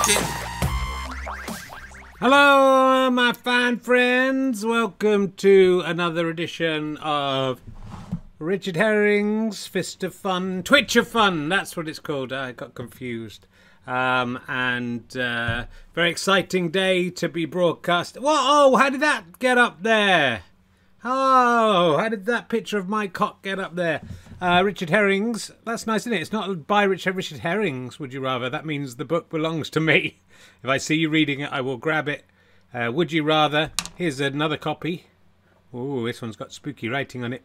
Martin. Hello, my fine friends. Welcome to another edition of Richard Herring's Fist of Fun, Twitch of Fun. That's what it's called. I got confused. Very exciting day to be broadcast. Whoa, oh, how did that get up there? Oh, how did that picture of my cock get up there? Richard Herring's. That's nice, isn't it? It's not by Richard Herring's, would you rather? That means the book belongs to me. If I see you reading it, I will grab it. Would you rather? Here's another copy. Oh, this one's got spooky writing on it.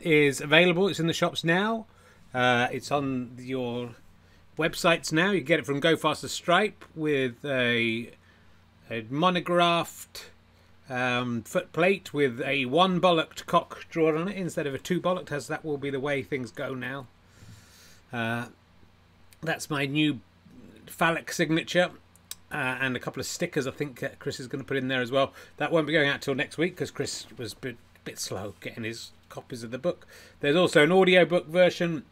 Is available. It's in the shops now. It's on your websites now. You can get it from Go Faster Stripe with a monographed footplate with a one bollocked cock drawn on it instead of a two bollocked, as that will be the way things go now. That's my new phallic signature. And a couple of stickers I think Chris is going to put in there as well. That won't be going out till next week because Chris was a bit slow getting his copies of the book. There's also an audiobook version.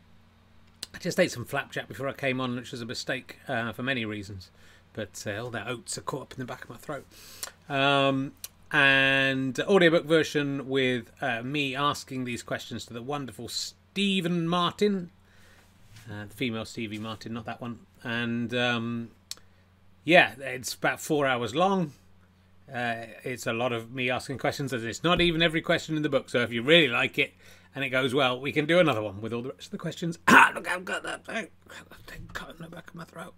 I just ate some flapjack before I came on, which was a mistake for many reasons. But all that oats are caught up in the back of my throat. And audiobook version with me asking these questions to the wonderful Stephen Martin. The female Stevie Martin, not that one. And yeah, it's about 4 hours long. It's a lot of me asking questions, as it's not even every question in the book. So if you really like it and it goes well, we can do another one with all the rest of the questions. Look, I've got that thing. Cut in the back of my throat.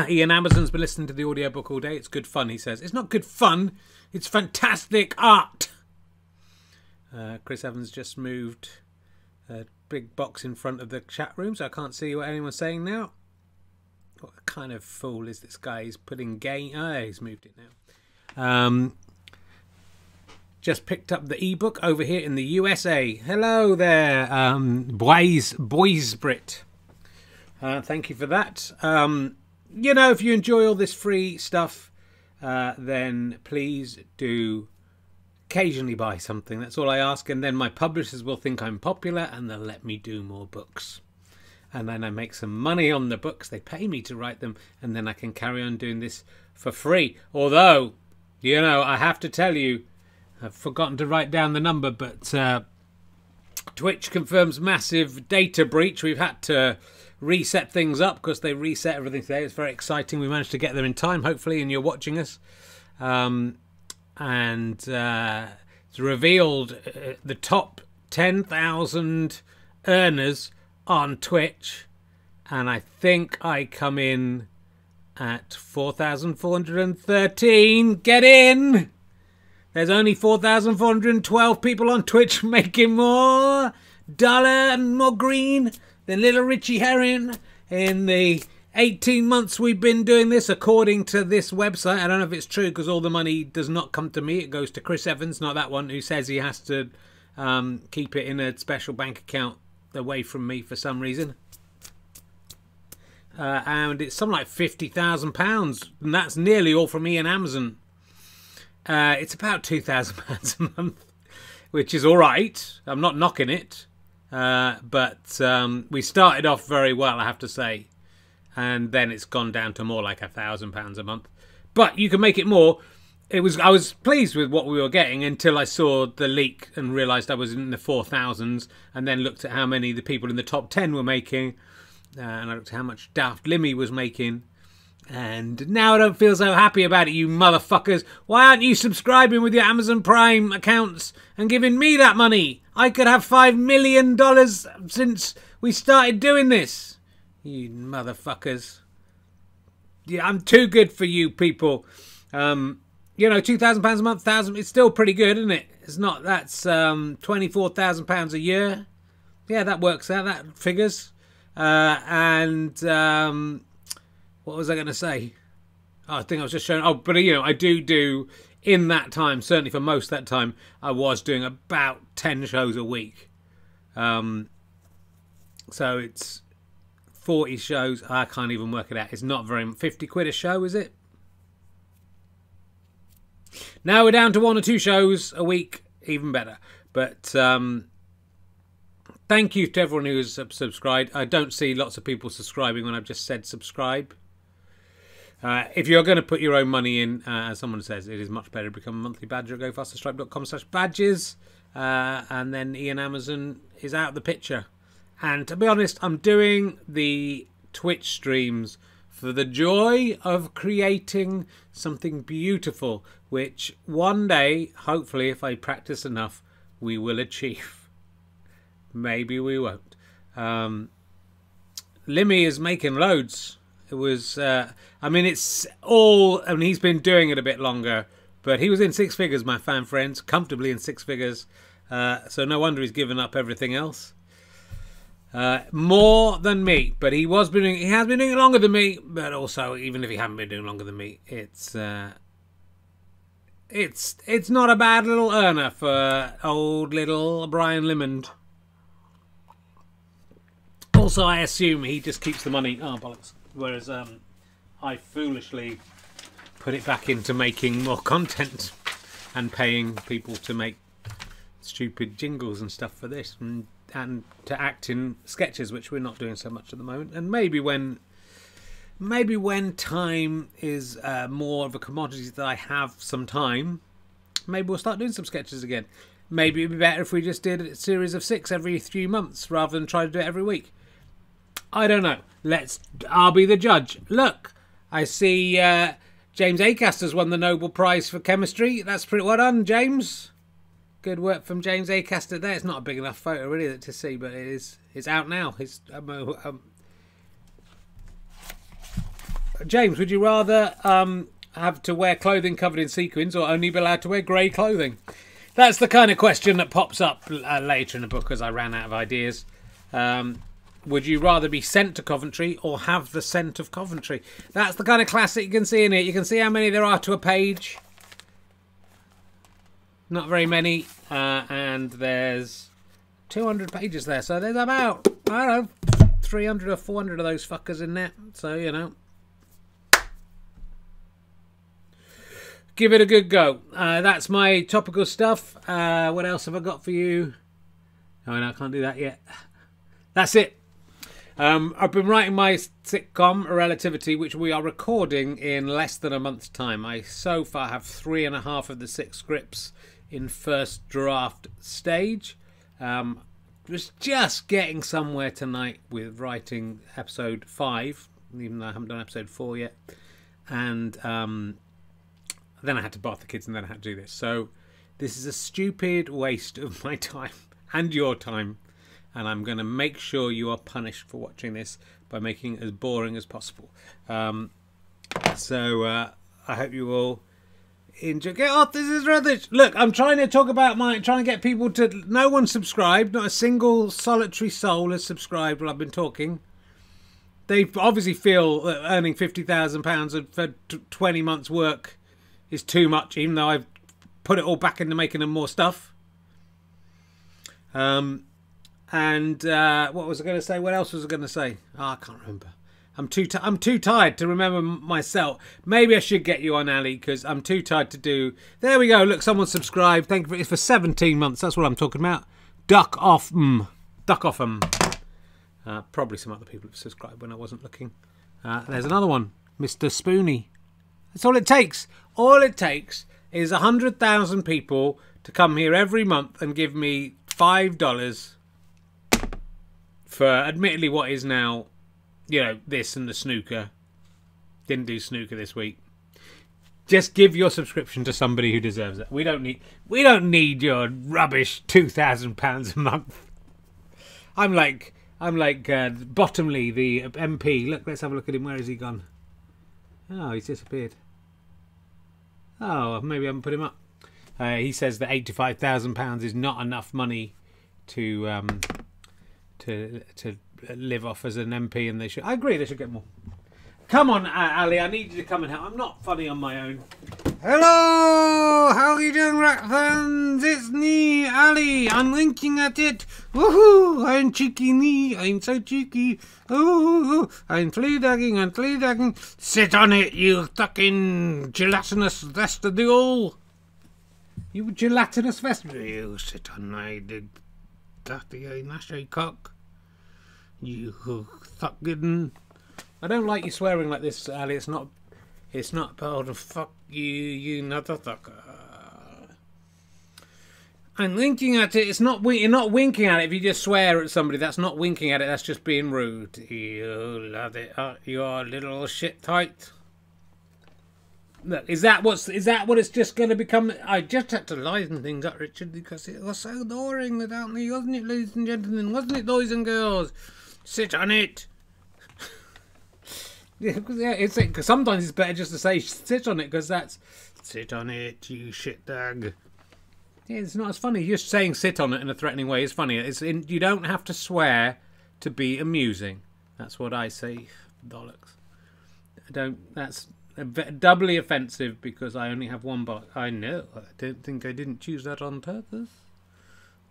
Ian Amazon's been listening to the audiobook all day. It's good fun, he says. It's not good fun. It's fantastic art. Chris Evans just moved a big box in front of the chat room, so I can't see what anyone's saying now. What kind of fool is this guy? He's putting game. Oh, he's moved it now. Just picked up the ebook over here in the USA. Hello there, Boys Brit. Thank you for that. You know, if you enjoy all this free stuff, then please do occasionally buy something. That's all I ask. And then my publishers will think I'm popular and they'll let me do more books. And then I make some money on the books. They pay me to write them. And then I can carry on doing this for free. Although, you know, I have to tell you, I've forgotten to write down the number, but Twitch confirms massive data breach. We've had to reset things up because they reset everything today. It's very exciting. We managed to get there in time, hopefully, and you're watching us. It's revealed the top 10,000 earners on Twitch, and I think I come in at 4,413. Get in! There's only 4,412 people on Twitch making more dollar and more green than little Richie Herring in the 18 months we've been doing this, according to this website. I don't know if it's true because all the money does not come to me. It goes to Chris Evans, not that one, who says he has to keep it in a special bank account away from me for some reason. And it's something like £50,000, and that's nearly all from Ian Amazon. It's about £2,000 a month, which is all right. I'm not knocking it. But we started off very well, I have to say, and then it's gone down to more like £1,000 a month. But you can make it more. I was pleased with what we were getting until I saw the leak and realised I was in the 4,000s, and then looked at how many the people in the top 10 were making, and I looked at how much Daft Limmy was making, and now I don't feel so happy about it, you motherfuckers. Why aren't you subscribing with your Amazon Prime accounts and giving me that money? I could have $5 million since we started doing this. You motherfuckers. Yeah, I'm too good for you people. You know, £2,000 a month, 1,000. It's still pretty good, isn't it? It's not. That's £24,000 a year. Yeah, that works out. That figures. What was I going to say? Oh, I think I was just showing. Oh, but you know, I do in that time. Certainly for most of that time, I was doing about 10 shows a week. So it's 40 shows. I can't even work it out. It's not very. 50 quid a show, is it? Now we're down to 1 or 2 shows a week, even better. But thank Thank you to everyone who has subscribed. I don't see lots of people subscribing when I've just said subscribe. If you're going to put your own money in, as someone says, it is much better to become a monthly badger. Go fasterstripe.com/badges. And then Ian Amazon is out of the picture. And to be honest, I'm doing the Twitch streams for the joy of creating something beautiful, which one day, hopefully, if I practice enough, we will achieve. Maybe we won't. Limmy is making loads. It was, I mean, it's all, I mean, he's been doing it a bit longer, but he was in six figures, my fan friends, comfortably in six figures. So no wonder he's given up everything else. More than me, but he has been doing it longer than me. But also, even if he hadn't been doing longer than me, it's not a bad little earner for old little Brian Limond. Also, I assume he just keeps the money. Oh bollocks! Whereas I foolishly put it back into making more content and paying people to make stupid jingles and stuff for this, and to act in sketches, which we're not doing so much at the moment. And maybe when time is more of a commodity that I have some time, maybe we'll start doing some sketches again. Maybe it'd be better if we just did a series of 6 every few months rather than try to do it every week. I don't know. I'll be the judge. Look, I see James Acaster's won the Nobel Prize for Chemistry. That's pretty well done, James. Good work from James Acaster there. It's not a big enough photo really to see, but it's out now. James, would you rather have to wear clothing covered in sequins or only be allowed to wear grey clothing? That's the kind of question that pops up later in the book as I ran out of ideas. Would you rather be sent to Coventry or have the scent of Coventry? That's the kind of classic you can see in it. You can see how many there are to a page. Not very many, and there's 200 pages there, so there's about, I don't know, 300 or 400 of those fuckers in there, so, you know. Give it a good go. That's my topical stuff. What else have I got for you? Oh, no, I can't do that yet. That's it. I've been writing my sitcom, Relativity, which we are recording in less than a month's time. I so far have 3.5 of the 6 scripts in first draft stage. Was just getting somewhere tonight with writing episode 5, even though I haven't done episode 4 yet. And then I had to bath the kids and then I had to do this. So this is a stupid waste of my time and your time. And I'm going to make sure you are punished for watching this by making it as boring as possible. So I hope you all enjoy. Get off! This is rubbish. Look, I'm trying to talk about trying to get people to. No one subscribed. Not a single solitary soul has subscribed while I've been talking. They obviously feel that earning £50,000 for 20 months' work is too much, even though I've put it all back into making them more stuff. And what was I going to say? What else was I going to say? Oh, I can't remember. I'm too tired to remember myself. Maybe I should get you on, Ali, because I'm too tired to do. There we go. Look, someone subscribed. Thank you. It's for 17 months. That's what I'm talking about. Duck off 'em. Duck off 'em. Probably some other people have subscribed when I wasn't looking. There's another one, Mr. Spoony. That's all it takes. All it takes is 100,000 people to come here every month and give me $5 for, admittedly, what is now, you know, this and the snooker. Didn't do snooker this week. Just give your subscription to somebody who deserves it. We don't need your rubbish £2,000 a month. I'm like Bottomley, the MP. Look, let's have a look at him. Where has he gone? Oh, he's disappeared. Oh, maybe I haven't put him up. He says that £85,000 is not enough money to live off as an MP, and they should. I agree, they should get more. Come on, Ali, I need you to come and help. I'm not funny on my own. Hello, how are you doing, rat fans? It's me, Ali. I'm winking at it. Woohoo! I'm cheeky me. I'm so cheeky. Ooh, I'm flea dagging. Sit on it, you fucking gelatinous vestibule. You gelatinous vestibule. You sit on my Cathy Nasty cock. You fucking. I don't like you swearing like this, Ali. It's not. It's not part of fuck you, you motherfucker. I'm winking at it. It's not. You're not winking at it if you just swear at somebody. That's not winking at it. That's just being rude. You love it. Your little shit tight. Look, is that what it's just going to become? I just had to liven things up, Richard, because it was so boring without me, wasn't it, ladies and gentlemen? Wasn't it, boys and girls? Sit on it. Yeah, because sometimes it's better just to say sit on it, because that's sit on it, you shit dog. Yeah, it's not as funny. Just saying sit on it in a threatening way is funnier. You don't have to swear to be amusing. That's what I say, bollocks. That's doubly offensive because I only have one bollock. I know. I don't think I didn't choose that on purpose.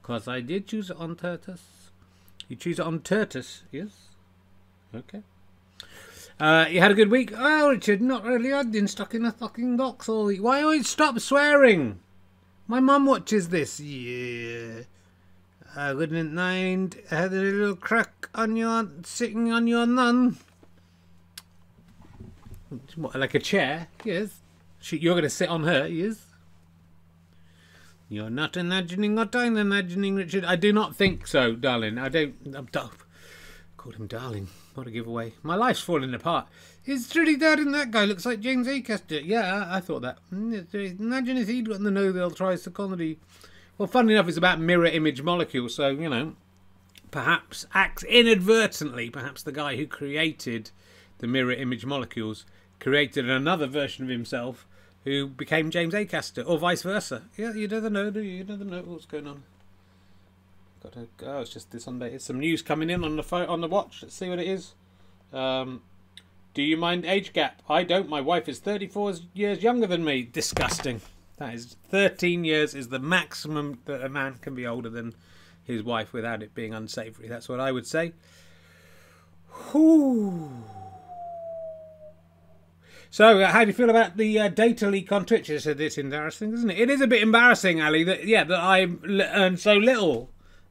Because I did choose it on purpose. You choose it on purpose, yes? Okay. You had a good week? Oh, Richard, not really. I've been stuck in a fucking box all week. Why always stop swearing? My mum watches this. Yeah. I wouldn't mind. I had a little crack on your sitting on your nun. What, like a chair? Yes. You're going to sit on her, yes? You're not imagining what I'm imagining, Richard. I do not think so, darling. I called him darling. What a giveaway. My life's falling apart. Is truly darling that guy looks like James Acaster? Yeah, I thought that. Imagine if he'd gotten the Nobel Prize for comedy. Well, funnily enough, it's about mirror image molecules, so, you know, perhaps acts inadvertently, perhaps the guy who created the mirror image molecules created another version of himself who became James Acaster, or vice versa. Yeah, you never know, do you? You never know what's going on. Got to go. It's just this Sunday. It's some news coming in on the phone, on the watch. Let's see what it is. Do you mind age gap? I don't. My wife is 34 years younger than me. Disgusting. That is 13 years is the maximum that a man can be older than his wife without it being unsavoury. That's what I would say. Whew. So, how do you feel about the data leak on Twitch? It's embarrassing, isn't it? It is a bit embarrassing, Ali, that I earn so little.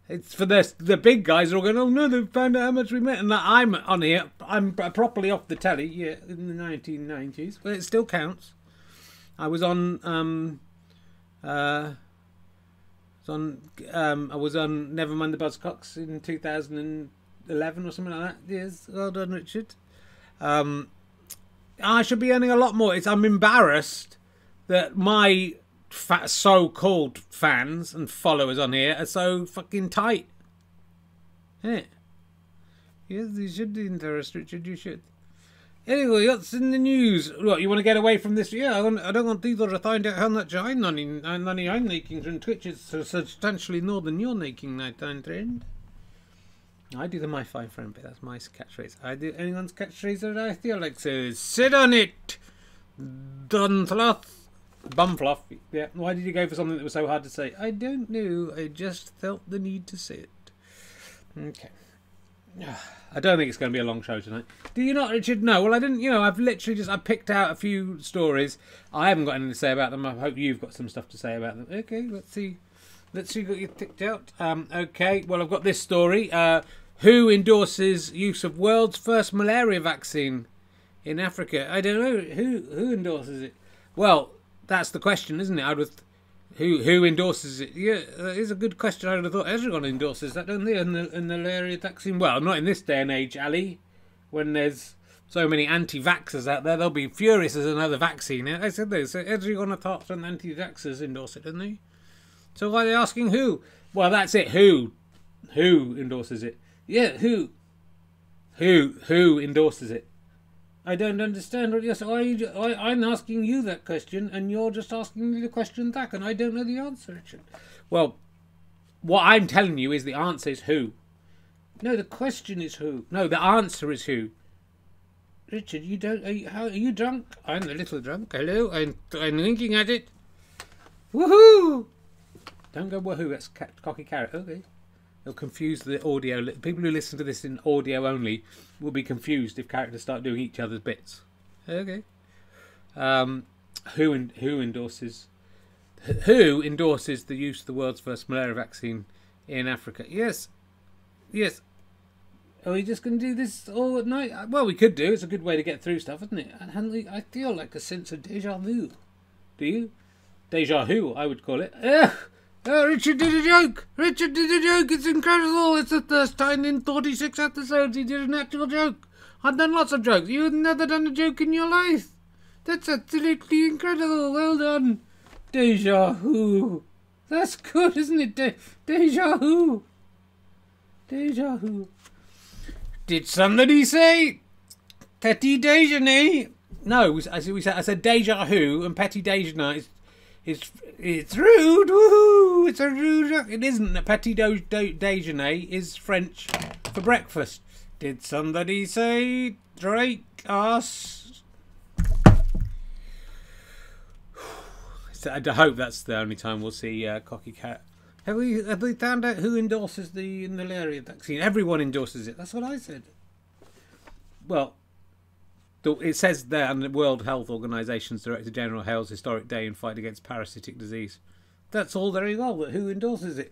It's for the big guys are all going, oh no, they've found out how much we met. And I'm on here, I'm properly off the telly, yeah, in the 1990s. But it still counts. I was on, I was on Never Mind the Buzzcocks in 2011 or something like that. Yes, well done, Richard. I should be earning a lot more. I'm embarrassed that my so-called fans and followers on here are so fucking tight. Yeah. Yes, you should be interested, Richard. You should. Anyway, what's in the news? What, you want to get away from this? Yeah, I don't want people to find out how much money I'm making from Twitch. It's substantially more than you're making, nighttime trend. I do the my 5 friend bit. That's my catchphrase. I do anyone's catchphrase that I feel like says, sit on it, Dunfluff. Bumfluff. Yeah. Why did you go for something that was so hard to say? I don't know. I just felt the need to say it. Okay. I don't think it's going to be a long show tonight. Do you not, Richard? No. Well, I didn't. You know, I've literally I picked out a few stories. I haven't got anything to say about them. I hope you've got some stuff to say about them. Okay. Let's see. Let's see what you've picked out. Okay. Well, I've got this story. Who endorses use of world's first malaria vaccine in Africa? I don't know. Who endorses it? Well, that's the question, isn't it? Who endorses it? Yeah, that is a good question. I would have thought everyone endorses that, don't they? And the malaria vaccine. Well, not in this day and age, Ali. When there's so many anti-vaxxers out there, they'll be furious as another vaccine. I said this. So everyone apart from anti-vaxxers endorse it, don't they? So why are they asking who? Well, that's it. Who endorses it? Yeah, who endorses it? I don't understand what you're saying. I'm asking you that question, and you're just asking me the question back, and I don't know the answer, Richard. Well, what I'm telling you is the answer is who. No, the question is who. No, the answer is who. Richard, you don't. Are you drunk? I'm a little drunk. Hello, I'm winking at it. Woohoo! Don't go woohoo. That's cocky carrot. Okay. It'll confuse the audio. People who listen to this in audio only will be confused if characters start doing each other's bits. Okay. Who endorses the use of the world's first malaria vaccine in Africa. Yes. Yes. Are we just going to do this all at night? Well, we could do. It's a good way to get through stuff, isn't it? And I feel like a sense of deja vu. Do you? Deja vu, I would call it. Ugh! Oh, Richard did a joke! Richard did a joke! It's incredible! It's the first time in 46 episodes he did an actual joke. I've done lots of jokes. You've never done a joke in your life. That's absolutely incredible. Well done. Deja vu. That's good, isn't it? Deja vu. Deja vu. Did somebody say petit déjeuner? No, I said deja vu, and petit déjeuner it's rude. Woohoo! It's a rude. It isn't. A petit déjeuner is French for breakfast. Did somebody say Drake ass? I hope that's the only time we'll see Cocky Cat. Have we found out who endorses the malaria vaccine? Everyone endorses it. That's what I said. Well, it says there on the World Health Organization's Director General hails historic day in fight against parasitic disease. That's all very well, but who endorses it?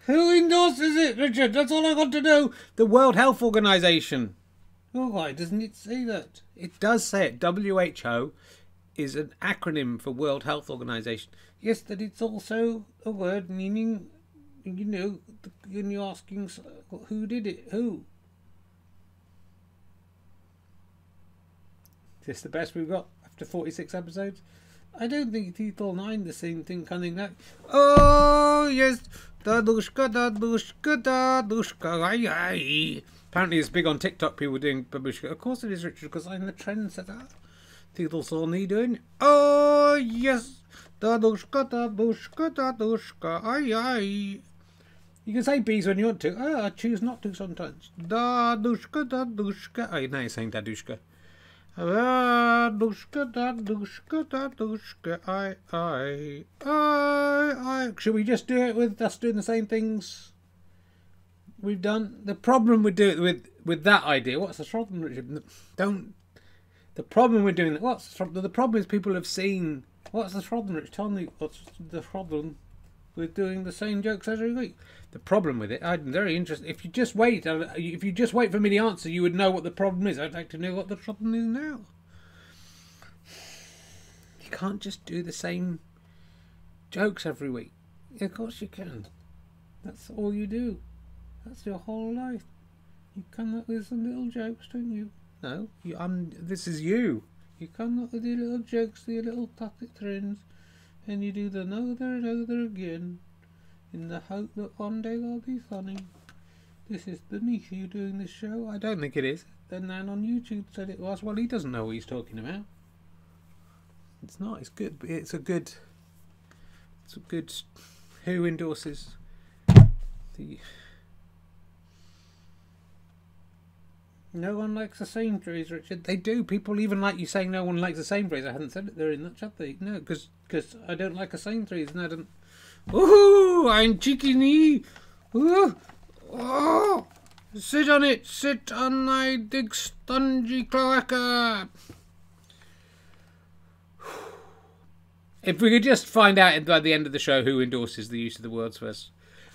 Who endorses it, Richard? That's all I want to know. The World Health Organization. Oh, why doesn't it say that? It does say it. WHO is an acronym for World Health Organization. Yes, that it's also a word meaning, you know, when you're asking who did it, who? Is this the best we've got after 46 episodes? I don't think people mind the same thing coming back. Oh, yes. Dadushka, dadushka, dadushka, ay, ay. Apparently it's big on TikTok, people doing babushka. Of course it is, Richard, because I'm the trendsetter. People saw me doing, oh, yes. Dadushka, dadushka, dadushka, ay, ay. You can say bees when you want to. Oh, I choose not to sometimes. Dadushka, dadushka. Oh, now you're saying dadushka. Dadushka, dadushka, dadushka, ay, ay, ay, ay. Should we just do it with us doing the same things we've done? The problem with doing it with that idea, what's the problem, Richard? The problem with doing that, what's the problem? The problem is people have seen, what's the problem, Richard? Tell me what's the problem with doing the same jokes every week. The problem with it, I'm very interested. If you just wait for me to answer, you would know what the problem is. I'd like to know what the problem is now. You can't just do the same jokes every week. Of course you can. That's all you do. That's your whole life. You come up with some little jokes, don't you? No, this is you. You come up with your little jokes, your little puppet friends, and you do them over and over again, in the hope that one day they'll be funny. This is beneath you doing this show. I don't think it is. The man on YouTube said it was. Well, he doesn't know what he's talking about. It's not. It's good. It's a good. Who endorses the? No one likes the Sainsbury's, Richard. They do. People even like you saying no one likes the Sainsbury's. I hadn't said it there in that chat. No, because I don't like a Sainsbury's and I don't. Ooh, I'm cheeky knee. Ooh, oh, sit on it. Sit on my big spongy cloaca. If we could just find out by the end of the show who endorses the use of the words first.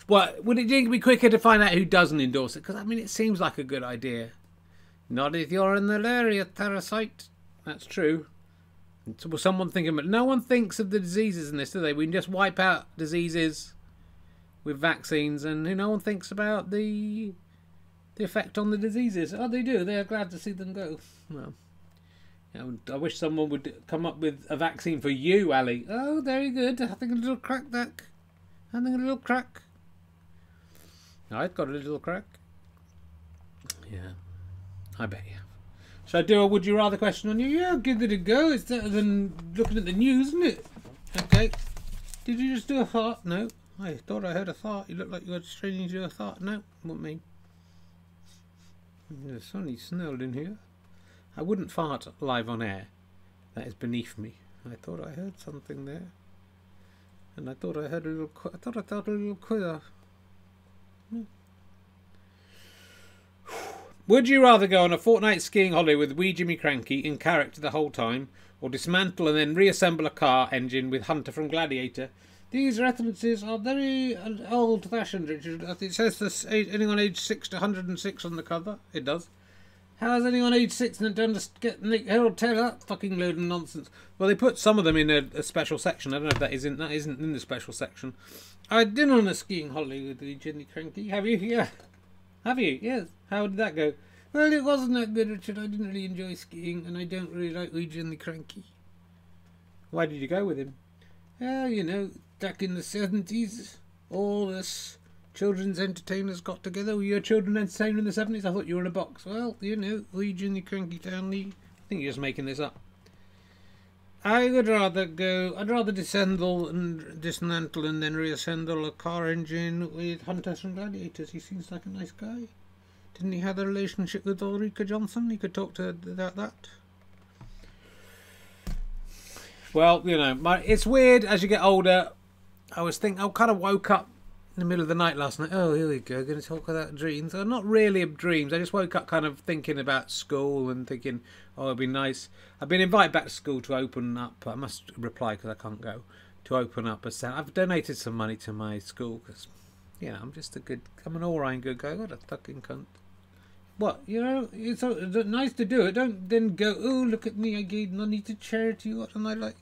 Well, would it be quicker to find out who doesn't endorse it? Because, I mean, it seems like a good idea. Not if you're in the malaria parasite. That's true. So someone thinking, but no one thinks of the diseases in this, do they? We can just wipe out diseases with vaccines, and no one thinks about the effect on the diseases. Oh, they do. They are glad to see them go. Well, I wish someone would come up with a vaccine for you, Ali. Oh, very good. Having a little crack, Duck. Having a little crack. I've got a little crack. Yeah, I bet you have. Shall I do a would you rather question on you? Yeah, give it a go. It's better than looking at the news, isn't it? Okay. Did you just do a fart? No. I thought I heard a fart. You look like you were straining to do a fart. No, not me. There's only snowed in here. I wouldn't fart live on air. That is beneath me. I thought I heard something there. And I thought I heard a little... I thought I felt a little quiver. Would you rather go on a fortnight skiing holiday with wee Jimmy Cranky in character the whole time, or dismantle and then reassemble a car engine with Hunter from Gladiator? These references are very old-fashioned, Richard. It says this, anyone aged 6 to 106 on the cover. It does. How's anyone aged 6 and done to get Nick Harold Taylor? Fucking load of nonsense. Well, they put some of them in a special section. I don't know if that isn't in the special section. I've been on a skiing holiday with the Jenny Cranky. Have you? Yeah. Have you? Yes. How did that go? Well, it wasn't that good, Richard. I didn't really enjoy skiing, and I don't really like Eugene the Cranky. Why did you go with him? Well, you know, back in the 70s, all us children's entertainers got together. Were you a children's entertainer in the 70s? I thought you were in a box. Well, you know, Eugene the Cranky Townley. I think you're just making this up. I would rather go... I'd rather dismantle and then reassemble a car engine with Hunters and Gladiators. He seems like a nice guy. Didn't he have a relationship with Boris Johnson? He could talk to about that. Well, you know, it's weird as you get older. I kind of woke up in the middle of the night last night. Oh, here we go, going to talk about dreams. Well, not really dreams. I just woke up kind of thinking about school and thinking, oh, it'd be nice. I've been invited back to school to open up. I must reply because I can't go. To open up a center. I've donated some money to my school because, you know, I'm an all-round good guy. What a fucking cunt. What, you know, it's nice to do it. Don't then go, oh, look at me, I gave money to charity. What am I like?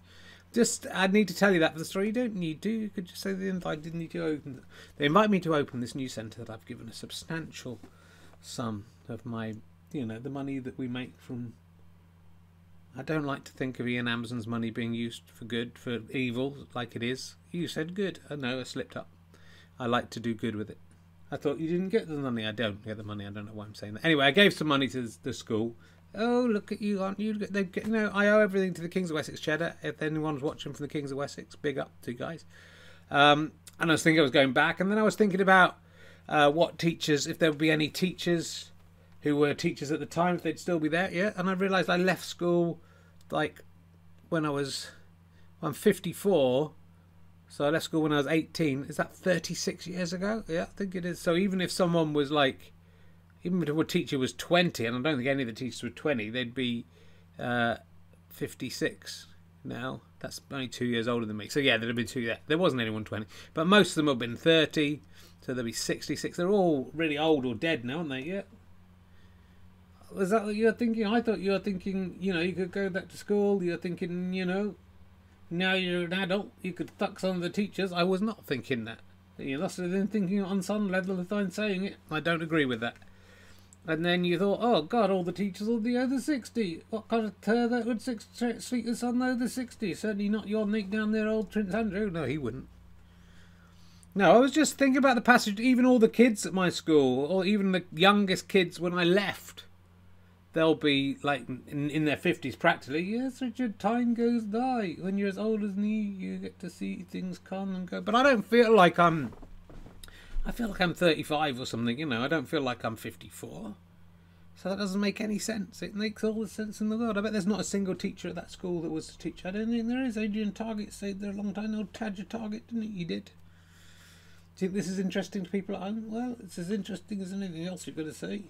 I need to tell you that for the story. You don't need to. You could just say they invited me to open. They invite me to open this new centre that I've given a substantial sum of my, you know, the money that we make from. I don't like to think of Ian Amazon's money being used for good, for evil, like it is. You said good. I know, I slipped up. I like to do good with it. I thought you didn't get the money. I don't get the money. I don't know why I'm saying that. Anyway, I gave some money to the school. Oh, look at you, aren't you? You know, I owe everything to the Kings of Wessex Cheddar. If anyone's watching from the Kings of Wessex, big up to you guys. And I was thinking I was going back, and then I was thinking about what teachers, if there would be any teachers who were teachers at the time, if they'd still be there. Yeah, and I realised I left school like when I'm 54. So I left school when I was 18. Is that 36 years ago? Yeah, I think it is. So even if someone was like, even if a teacher was 20, and I don't think any of the teachers were 20, they'd be 56 now. That's only 2 years older than me. So yeah, there'd have been two. Yeah, there wasn't anyone 20. But most of them have been 30, so they'll be 66. They're all really old or dead now, aren't they? Yeah. Was that what you were thinking? I thought you were thinking, you know, you could go back to school. You're thinking, you know, now you're an adult, you could fuck some of the teachers. I was not thinking that. You lost it in thinking on some level of time saying it. I don't agree with that. And then you thought, oh God, all the teachers will be over 60. What kind of that would sleep the son over 60? Certainly not your Nick down there, old Prince Andrew. No, he wouldn't. No, I was just thinking about the passage. Even all the kids at my school, or even the youngest kids when I left, they'll be like in their 50s practically. Yes, Richard, time goes by. When you're as old as me, you get to see things come and go. But I don't feel like I feel like I'm 35 or something, you know. I don't feel like I'm 54. So that doesn't make any sense. It makes all the sense in the world. I bet there's not a single teacher at that school that was a teacher. I don't think there is. Adrian Target stayed there a long time. Old Tadger Target, didn't he? He did. Do you think this is interesting to people at home? Well, it's as interesting as anything else you've got to say.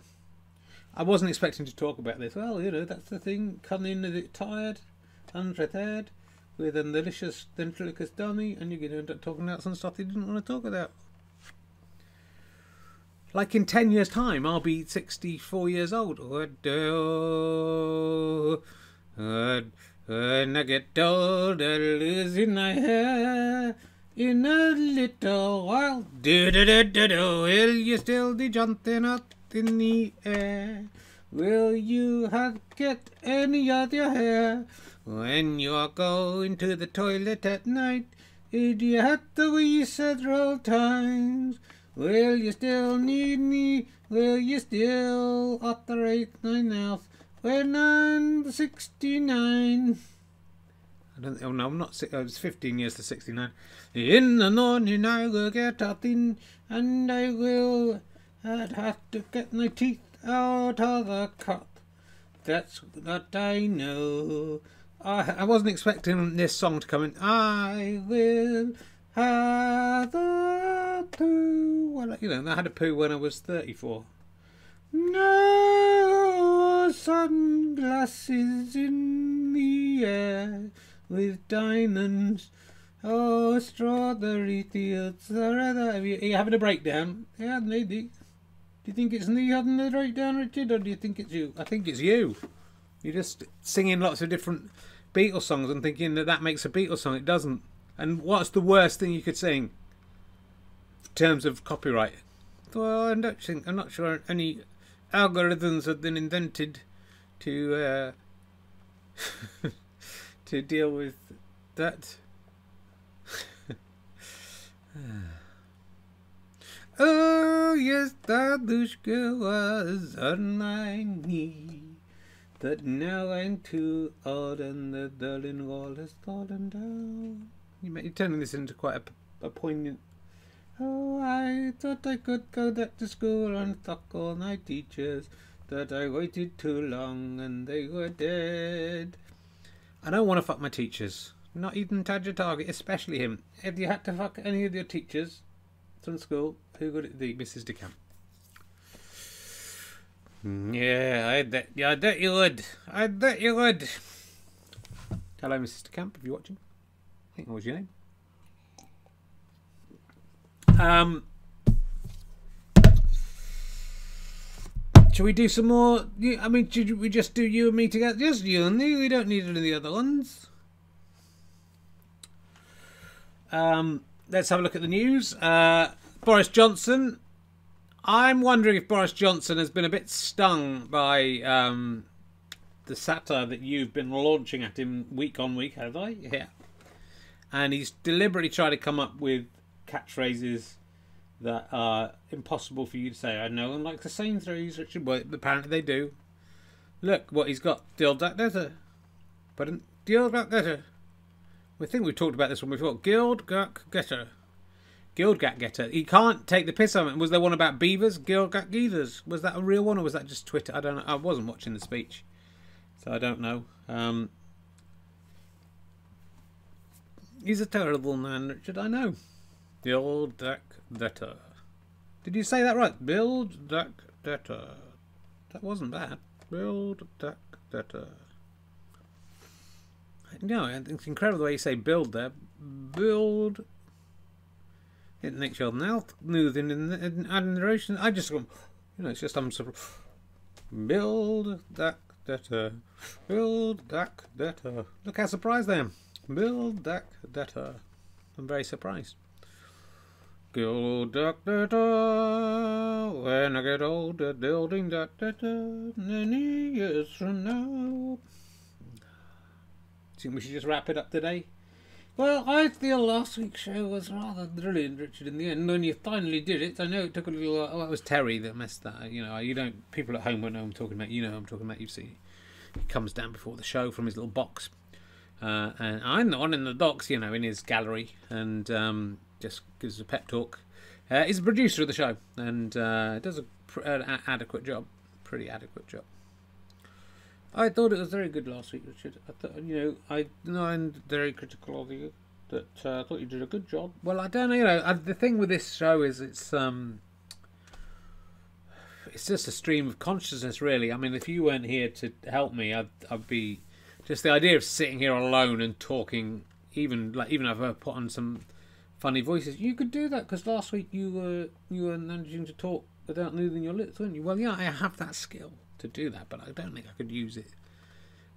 I wasn't expecting to talk about this. Well, you know, that's the thing. Come in a bit tired, unprepared, with a delicious ventriloquist dummy, and you're going to end up talking about some stuff you didn't want to talk about. Like in 10 years' time, I'll be 64 years old. When I get older, losing my hair in a little while. Will you still be jumping up in the air? Will you get any of your hair when you're going to the toilet at night? Did you have to wee several times? Will you still need me? Will you still operate my mouth when I'm 69? I don't. Oh no, I'm not. It's 15 years to 69. In the morning I will get up in, and I'd have to get my teeth out of the cup. That's what I know. I wasn't expecting this song to come in. I will have a poo. Well, you know, I had a poo when I was 34. No sunglasses in the air with diamonds Oh, strawberry fields. Are you having a breakdown? Yeah, maybe. Do you think it's me having a breakdown, Richard, or do you think it's you? I think it's you. You're just singing lots of different Beatles songs and thinking that makes a Beatles song. It doesn't. And what's the worst thing you could sing in terms of copyright? Well, I'm not sure any algorithms have been invented to to deal with that. Oh yes, Dadushka was on my knee, but now I'm too old and the Berlin Wall has fallen down. You're turning this into quite a poignant. Oh, I thought I could go back to school and fuck all my teachers, that I waited too long and they were dead. I don't want to fuck my teachers, not even Tadger Target, especially him. If you had to fuck any of your teachers from school, who would it be? Mrs. DeCamp. Yeah, I bet you would. I bet you would. Hello, Mrs. DeCamp, if you're watching. I think that was your name. Shall we do some more? I mean, should we just do you and me together? Just you and me. We don't need any of the other ones. Let's have a look at the news. Boris Johnson. I'm wondering if Boris Johnson has been a bit stung by the satire that you've been launching at him week on week, have I? Yeah. And he's deliberately tried to come up with catchphrases that are impossible for you to say. I know one likes to say threes, Richard, but apparently they do. Look what he's got. Deal that better. But deal that better. I think we've talked about this one before. Guild Gak Getter. Guild Gak Getter. He can't take the piss out of it. Was there one about beavers? Guild Gak Geethers. Was that a real one or was that just Twitter? I don't know. I wasn't watching the speech, so I don't know. He's a terrible man, Richard. I know. Build Dak Better. Did you say that right? Build Dak Better. That wasn't bad. Build Dak Better. No, it's incredible the way you say build there. Build. It makes your mouth move in admiration. I just go, it's just I'm sort of. Build Dak Better. Build Dak Better. Look how surprised I am. Build Dak Better. I'm very surprised. Build Dak Better. When I get older, building Dak Better. Many years from now. Think we should just wrap it up today? Well, I feel last week's show was rather brilliant, Richard, in the end. When you finally did it, I know it took a little while. Oh, it was Terry that messed that. You don't. People at home won't know I'm talking about. You know I'm talking about. You see, he comes down before the show from his little box, and I'm the one in the box, in his gallery, and just gives a pep talk. He's a producer of the show, and does an adequate job, pretty adequate job. I thought it was very good last week, Richard. I thought, I'm very critical of you. That I thought you did a good job. Well, I don't know. The thing with this show is it's just a stream of consciousness, really. I mean, if you weren't here to help me, I'd be just the idea of sitting here alone and talking. Even if I put on some funny voices, you could do that because last week you were managing to talk without moving your lips, weren't you? Well, yeah, I have that skill to do that, but I don't think I could use it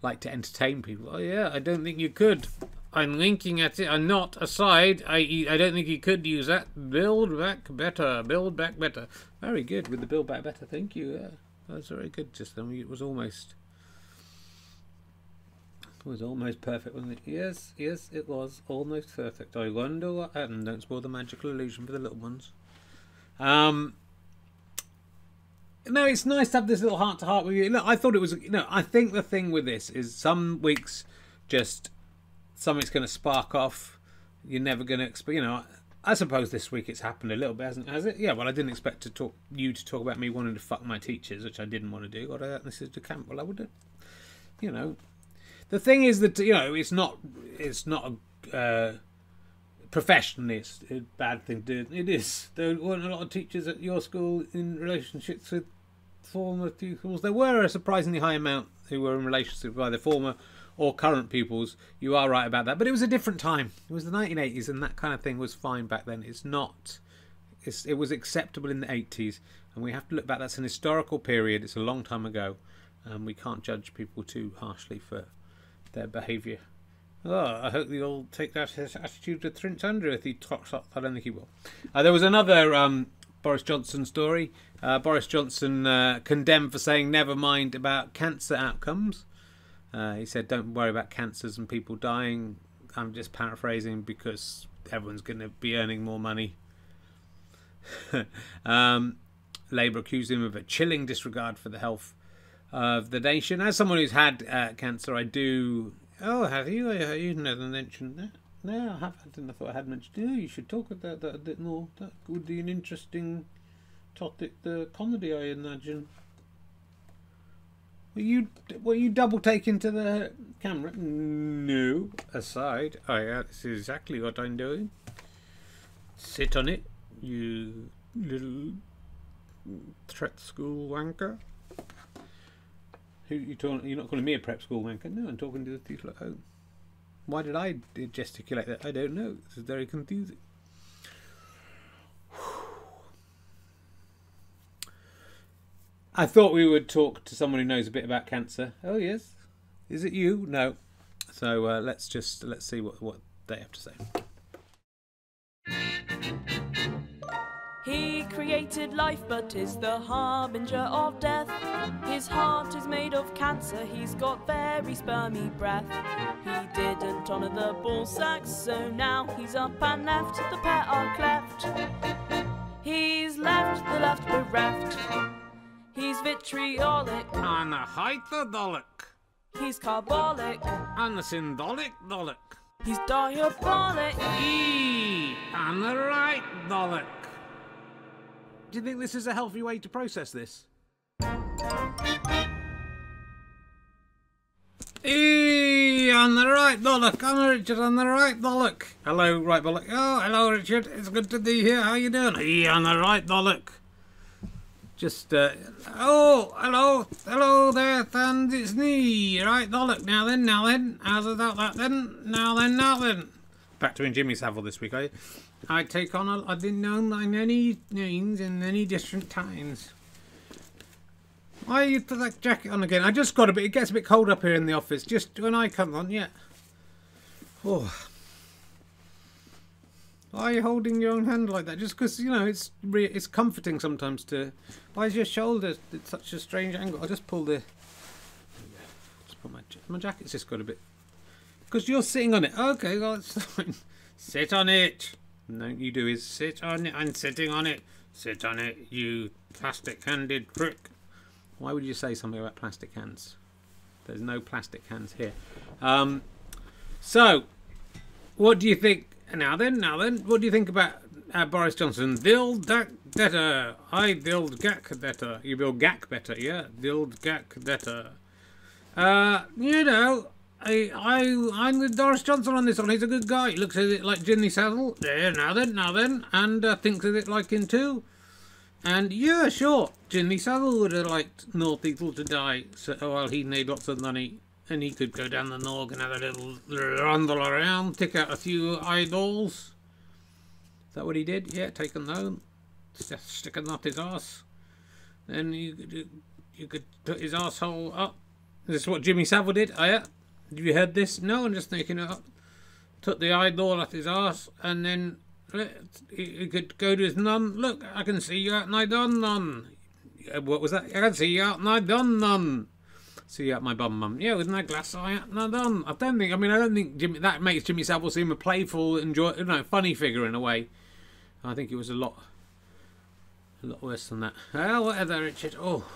to entertain people. Oh yeah, I don't think you could. I'm linking at it. I'm not aside. I don't think you could use that. Build back better. Build back better. Very good with the build back better. Thank you. Yeah, that was very good. Just then, it was almost perfect, wasn't it? Yes, it was almost perfect. I wonder what happened. Don't spoil the magical illusion for the little ones. No, it's nice to have this little heart-to-heart with you. Look, I thought it was... I think the thing with this is some weeks just... something's going to spark off. You're never going to... I suppose this week it's happened a little bit, has it? Yeah, well, I didn't expect you to talk about me wanting to fuck my teachers, which I didn't want to do. Or this is the camp. Well, I would have... The thing is that, it's not professionally it's a bad thing to do. It is. There weren't a lot of teachers at your school in relationships with former pupils. There were a surprisingly high amount who were in relationships with either former or current pupils, you are right about that. But it was a different time. It was the 1980s, and that kind of thing was fine back then. It's not. It was acceptable in the 80s, and we have to look back. That's an historical period. It's a long time ago, and we can't judge people too harshly for their behaviour. Oh, I hope they all take that attitude to Prince Andrew if he talks up. I don't think he will. There was another Boris Johnson story. Boris Johnson condemned for saying never mind about cancer outcomes. He said don't worry about cancers and people dying. I'm just paraphrasing because everyone's going to be earning more money. Labour accused him of a chilling disregard for the health of the nation. As someone who's had cancer, I do... Oh, have you? You've never mentioned that. No, I haven't. I thought I had mentioned it. Oh, you should talk about that a bit more. That would be an interesting topic, the comedy, I imagine. Were you double taking to the camera? No. Aside. Oh yeah, this is exactly what I'm doing. Sit on it, you little threat school wanker. Who you talking? You're not calling me a prep school wanker. No, I'm talking to the people at home. Why did I gesticulate that? I don't know. This is very confusing. I thought we would talk to someone who knows a bit about cancer. Oh yes, is it you? No. So let's see what they have to say. He created life but is the harbinger of death. His heart is made of cancer, he's got very spermy breath. He didn't honour the ball sacks, so now he's up and left, the pair are cleft. He's left the left bereft. He's vitriolic And the hyperbolic. He's carbolic And the syndolic dolic. He's diabolic. And the right bollock. Do you think this is a healthy way to process this? On the right bollock. I'm Richard on the right bollock. Hello, right bollock. Oh, hello, Richard. It's good to be here. How you doing? On the right bollock. Just, oh, hello there, Thund. It's me, right bollock. Now then. How's about that then? Now then. Back to Jimmy Savile this week, I take on I've been known by many names in many different times. Why you put that jacket on again? I just got it gets a bit cold up here in the office. Just when I come on, yeah. Oh. Why are you holding your own hand like that? Just because, you know, it's comforting sometimes to... Why is your shoulder at such a strange angle? I'll just pull the... Just put my jacket's just got a bit... Because you're sitting on it. Okay, well, it's fine. Sit on it. No, you do is sit on it. I'm sitting on it. Sit on it, you plastic-handed prick. Why would you say something about plastic hands? There's no plastic hands here. So, what do you think? Now then, what do you think about Boris Johnson? Build that better. I build gack better. You build gack better, yeah? Build gack better. You know, I'm with Boris Johnson on this one. He's a good guy. He looks at it like Jimmy Savile. There, now then, and thinks of it like him too. And yeah, sure, Jimmy Savile would have liked more people to die, so while he made lots of money, and he could go down the Norg and have a little rundle around, tick out a few eyeballs. Is that what he did? Yeah, take them home, stick them up his arse. Then you could put his arsehole up. This is what Jimmy Savile did. Oh yeah, have you heard this? No, I'm just making it up. Took the eyeball off his arse, and then he could go to his nun. Look, I can see you out and I done none. What was that? I can see you out and I done none. See you out my bum, mum. Yeah, with my glass eye out and I done. I don't think Jimmy, that makes Jimmy Savile seem a playful, funny figure in a way. I think it was a lot worse than that. Well, whatever, Richard. Oh,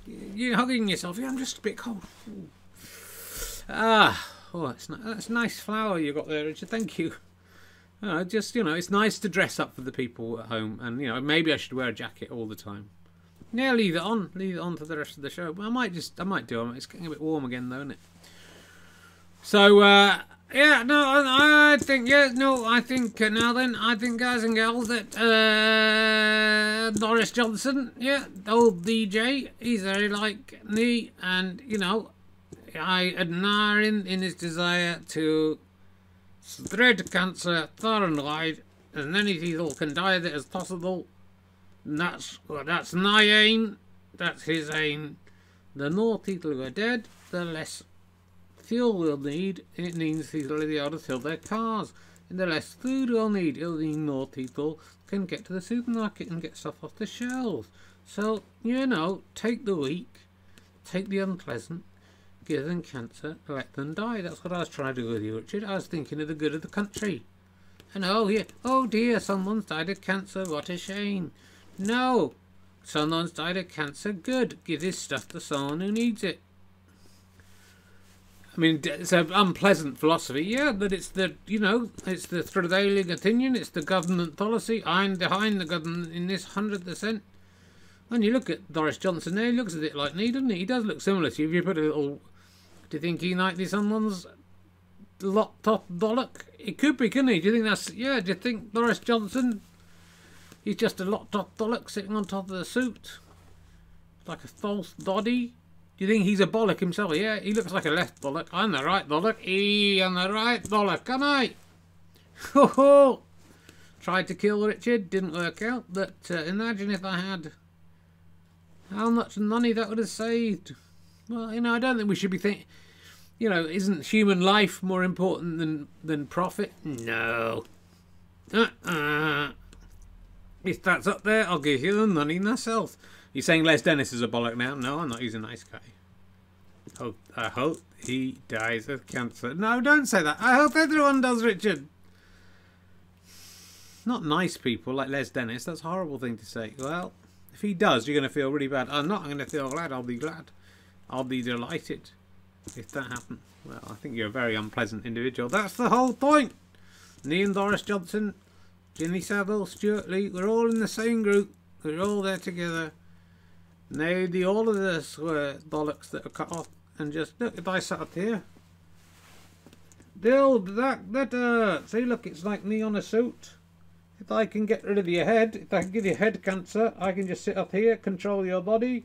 you're hugging yourself. Yeah, I'm just a bit cold. Oh, that's a nice flower you got there, Richard. Thank you. Just, it's nice to dress up for the people at home, and maybe I should wear a jacket all the time. Yeah, leave it on for the rest of the show. I might do it. It's getting a bit warm again, though, isn't it? So, I think guys and girls, that Boris Johnson, old DJ, he's very like me, and I admire him in his desire to spread cancer far and wide, as many people can die of it as possible. And that's my aim. That's his aim. The more people who are dead, the less fuel we'll need. It means people will be able to fill their cars. And the less food we'll need. It'll mean more people can get to the supermarket and get stuff off the shelves. So, you know, take the weak, take the unpleasant, give them cancer, let them die. That's what I was trying to do with you, Richard. I was thinking of the good of the country. And oh dear, someone's died of cancer, what a shame. No, someone's died of cancer, good. Give this stuff to someone who needs it. I mean, it's an unpleasant philosophy, yeah, but it's the, you know, it's the prevailing opinion, it's the government policy. I'm behind the government in this 100%. When you look at Boris Johnson there, he looks a bit like me, doesn't he? He does look similar to you. If you put a little... Do you think he might be someone's lot-top bollock? It could be, couldn't he? Do you think that's... Yeah, do you think Boris Johnson... He's just a lot-top bollock sitting on top of the suit? Like a false body? Do you think he's a bollock himself? Yeah, he looks like a left bollock. I'm the right bollock. I'm the right bollock, am I? Ho ho! Tried to kill Richard, didn't work out. But imagine if I had... How much money that would have saved. Well, you know, I don't think we should be thinking... You know, isn't human life more important than profit? No. If that's up there, I'll give you the money myself. You're saying Les Dennis is a bollock now? No, I'm not. He's a nice guy. Oh, I hope he dies of cancer. No, don't say that. I hope everyone does, Richard. Not nice people like Les Dennis. That's a horrible thing to say. Well, if he does, you're going to feel really bad. I'm not going to feel glad. I'll be glad. I'll be delighted if that happens. Well, I think you're a very unpleasant individual. That's the whole point. Me and Boris Johnson, Jimmy Savile, Stuart Lee, we're all in the same group. We're all there together. Maybe all of us were bollocks that are cut off. And just, look, if I sat up here. Build that better. See, look, it's like me on a suit. If I can get rid of your head, if I can give you head cancer, I can just sit up here, control your body.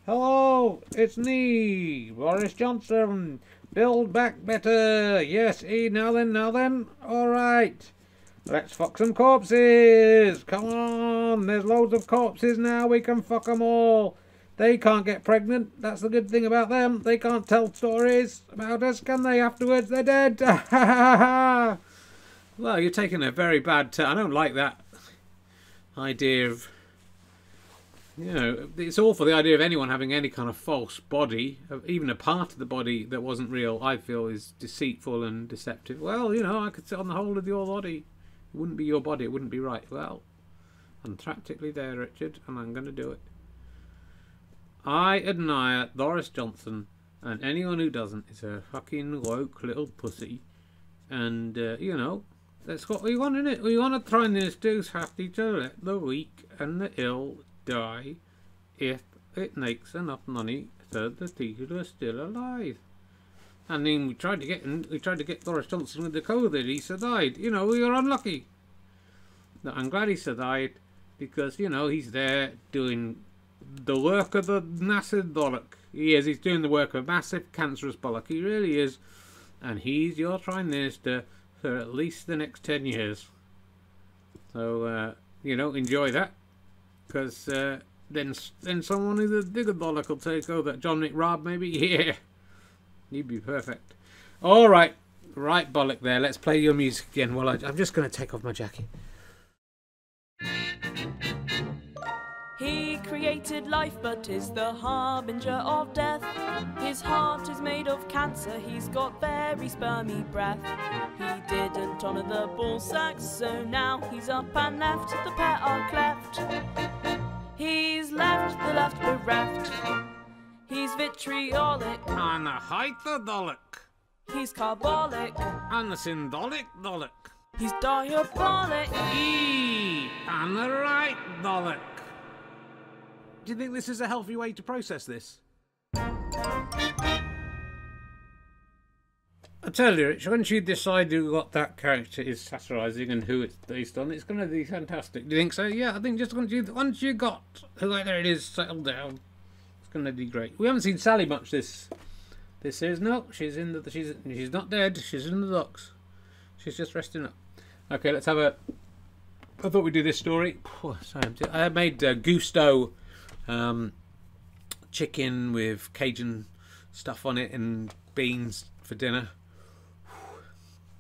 Hello, it's me, Boris Johnson. Build back better. Yes, now then. All right. Let's fuck some corpses. Come on, there's loads of corpses now. We can fuck them all. They can't get pregnant. That's the good thing about them. They can't tell stories about us, can they? Afterwards, they're dead. Well, you're taking a very bad turn. I don't like that idea of... You know, it's awful, the idea of anyone having any kind of false body, even a part of the body that wasn't real, I feel is deceitful and deceptive. Well, you know, I could sit on the whole of your body. It wouldn't be your body, it wouldn't be right. Well, I'm practically there, Richard, and I'm going to do it. I admire Boris Johnson, and anyone who doesn't is a fucking woke little pussy. And, you know, that's what we want, innit? We want to try and introduce happy to let the weak and the ill die if it makes enough money so the people are still alive. I mean, we tried to get Boris Johnson with the COVID. He died. You know, we were unlucky. But I'm glad he died because, you know, he's there doing the work of a massive bollock. He is. He's doing the work of a massive cancerous bollock. He really is. And he's your Prime Minister for at least the next 10 years. So, you know, enjoy that. Because then someone who's a bigger bollock will take over. John McRobb, maybe? Yeah. He'd be perfect. All right. Right bollock there. Let's play your music again. Well, I'm just going to take off my jacket. He created life but is the harbinger of death. His heart is made of cancer, he's got very spermy breath. He didn't honour the ball sacks, so now he's up and left, the pair are cleft. He's left the left bereft. He's vitriolic And the hyperbolic. He's carbolic And the symbolic bollock. He's diabolic. And the right bollock. Do you think this is a healthy way to process this? I tell you, Rich, once you decide what that character is satirising and who it's based on, it's going to be fantastic. Do you think so? Yeah, I think just once you got whoever it is settled down, it's going to be great. We haven't seen Sally much this This is no. She's in the. She's not dead. She's in the docks. She's just resting up. Okay, let's have a. I thought we'd do this story. Sorry, I made gusto chicken with Cajun stuff on it and beans for dinner.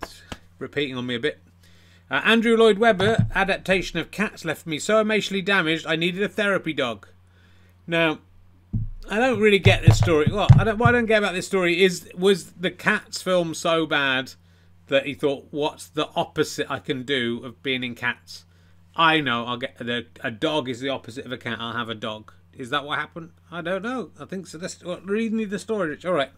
It's repeating on me a bit. Andrew Lloyd Webber adaptation of Cats left me so emotionally damaged I needed a therapy dog. Now, I don't really get this story. What I don't get about this story is, was the Cats film so bad that he thought, what's the opposite I can do of being in Cats? I know, I'll get a dog is the opposite of a cat. I'll have a dog. Is that what happened? I don't know. I think so. Read me the story, Rich. All right.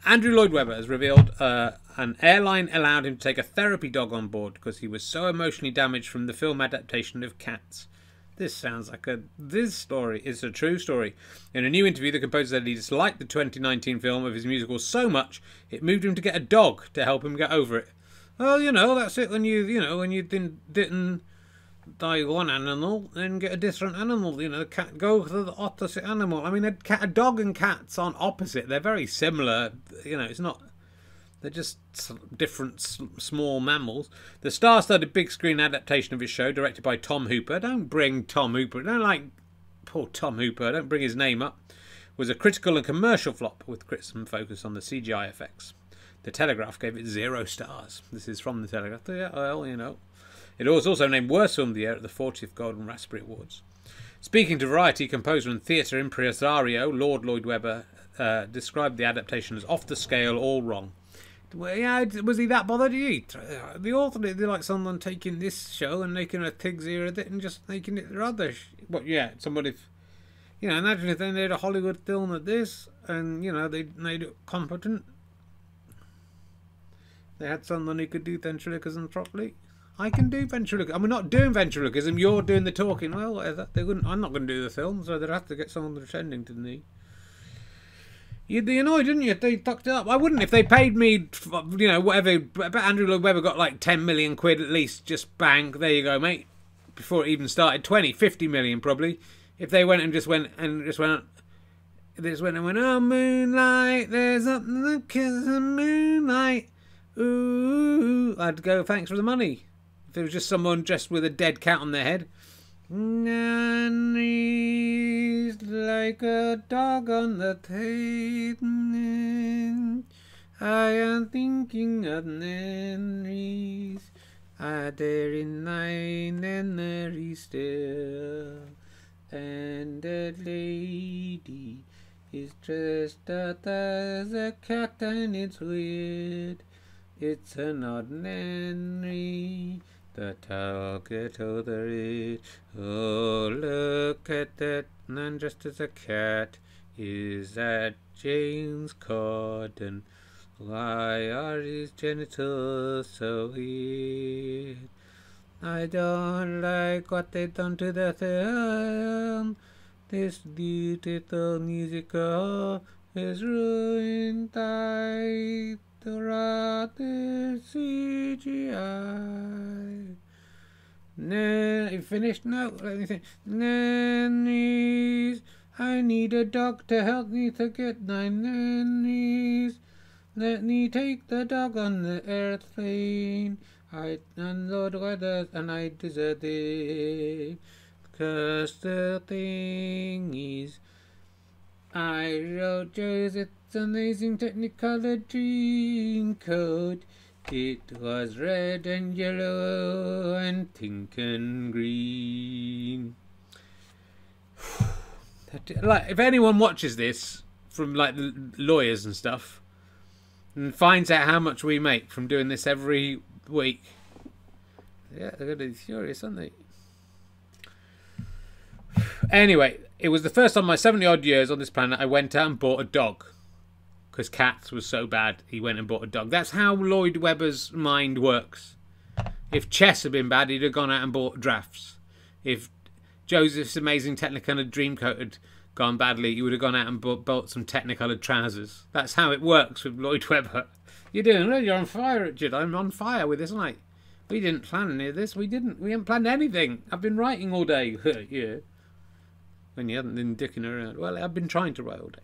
Andrew Lloyd Webber has revealed an airline allowed him to take a therapy dog on board because he was so emotionally damaged from the film adaptation of Cats. This sounds like this story is a true story. In a new interview, the composer said he disliked the 2019 film of his musical so much it moved him to get a dog to help him get over it. Well, you know, that's it. When you didn't die one animal, then get a different animal. You know, cat go to the opposite animal. I mean, a dog and cats aren't opposite. They're very similar. You know, it's not. They're just different small mammals. The star-studded big-screen adaptation of his show, directed by Tom Hooper. Don't bring Tom Hooper. Don't like poor Tom Hooper. Don't bring his name up. Was a critical and commercial flop with criticism focused on the CGI effects. The Telegraph gave it 0 stars. This is from the Telegraph. Yeah, well, you know. It was also named Worst Film of the Year at the 40th Golden Raspberry Awards. Speaking to Variety, composer and theatre impresario Lord Lloyd Webber described the adaptation as off the scale, all wrong. Well, yeah, was he that bothered? The author did like someone taking this show and making a pig's ear of it and just making it rubbish. But yeah, somebody, you know, imagine if they made a Hollywood film of this and, you know, they made it competent. They had someone who could do ventriloquism properly. I can do ventriloquism. And we're not doing ventriloquism. You're doing the talking. Well, they wouldn't. I'm not going to do the film, so they'd have to get someone pretending to me. You'd be annoyed, didn't you, if they fucked it up? I wouldn't if they paid me, you know, whatever. I bet Andrew Lloyd Webber got like 10 million quid at least. Just bang, there you go, mate. Before it even started, 20, 50 million probably. If they went and just went, oh moonlight, there's up the kiss of moonlight. Ooh, I'd go, thanks for the money. If it was just someone dressed with a dead cat on their head. Nanny's like a dog on the pavement. I am thinking of Nanny's. Are there in my Nanny still? And the lady is dressed up as a cat and it's weird. It's an odd Nanny. That I'll get over it. Oh, look at that man dressed as a cat. Is that James Corden? Why are his genitals so weird? I don't like what they've done to the film. This beautiful musical is ruined by the rotten CGI. You finished? No, let me think. Nannies, I need a dog to help me to get my nannies. Let me take the dog on the airplane. I unload weather and I deserve it. 'Cause the thing is, I wrote Joseph's amazing Technicolor dream code. It was red and yellow and pink and green. Like, if anyone watches this from like the lawyers and stuff and finds out how much we make from doing this every week, yeah, they're gonna be furious, aren't they? Anyway, it was the first time in my 70 odd years on this planet I went out and bought a dog. Because Cats was so bad, he went and bought a dog. That's how Lloyd Webber's mind works. If chess had been bad, he'd have gone out and bought drafts. If Joseph's amazing Technicolor Dreamcoat had gone badly, he would have gone out and bought some Technicolor trousers. That's how it works with Lloyd Webber. You're doing it. You're on fire, Richard. I'm on fire with this, aren't I? We didn't plan any of this. We haven't planned anything. I've been writing all day. Yeah. When you haven't been dicking around. Well, I've been trying to write all day.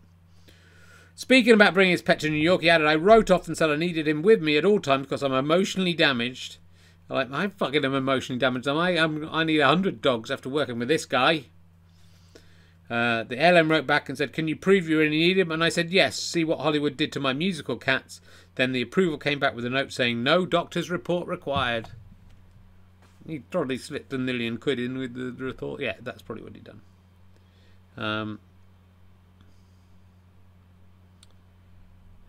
Speaking about bringing his pet to New York, he added, I wrote off and said I needed him with me at all times because I'm emotionally damaged. I fucking am emotionally damaged. I need 100 dogs after working with this guy. The LM wrote back and said, can you prove you really need him? And I said, yes, see what Hollywood did to my musical cats. Then the approval came back with a note saying, no doctor's report required. He probably slipped £1 million in with the report. Yeah, that's probably what he'd done.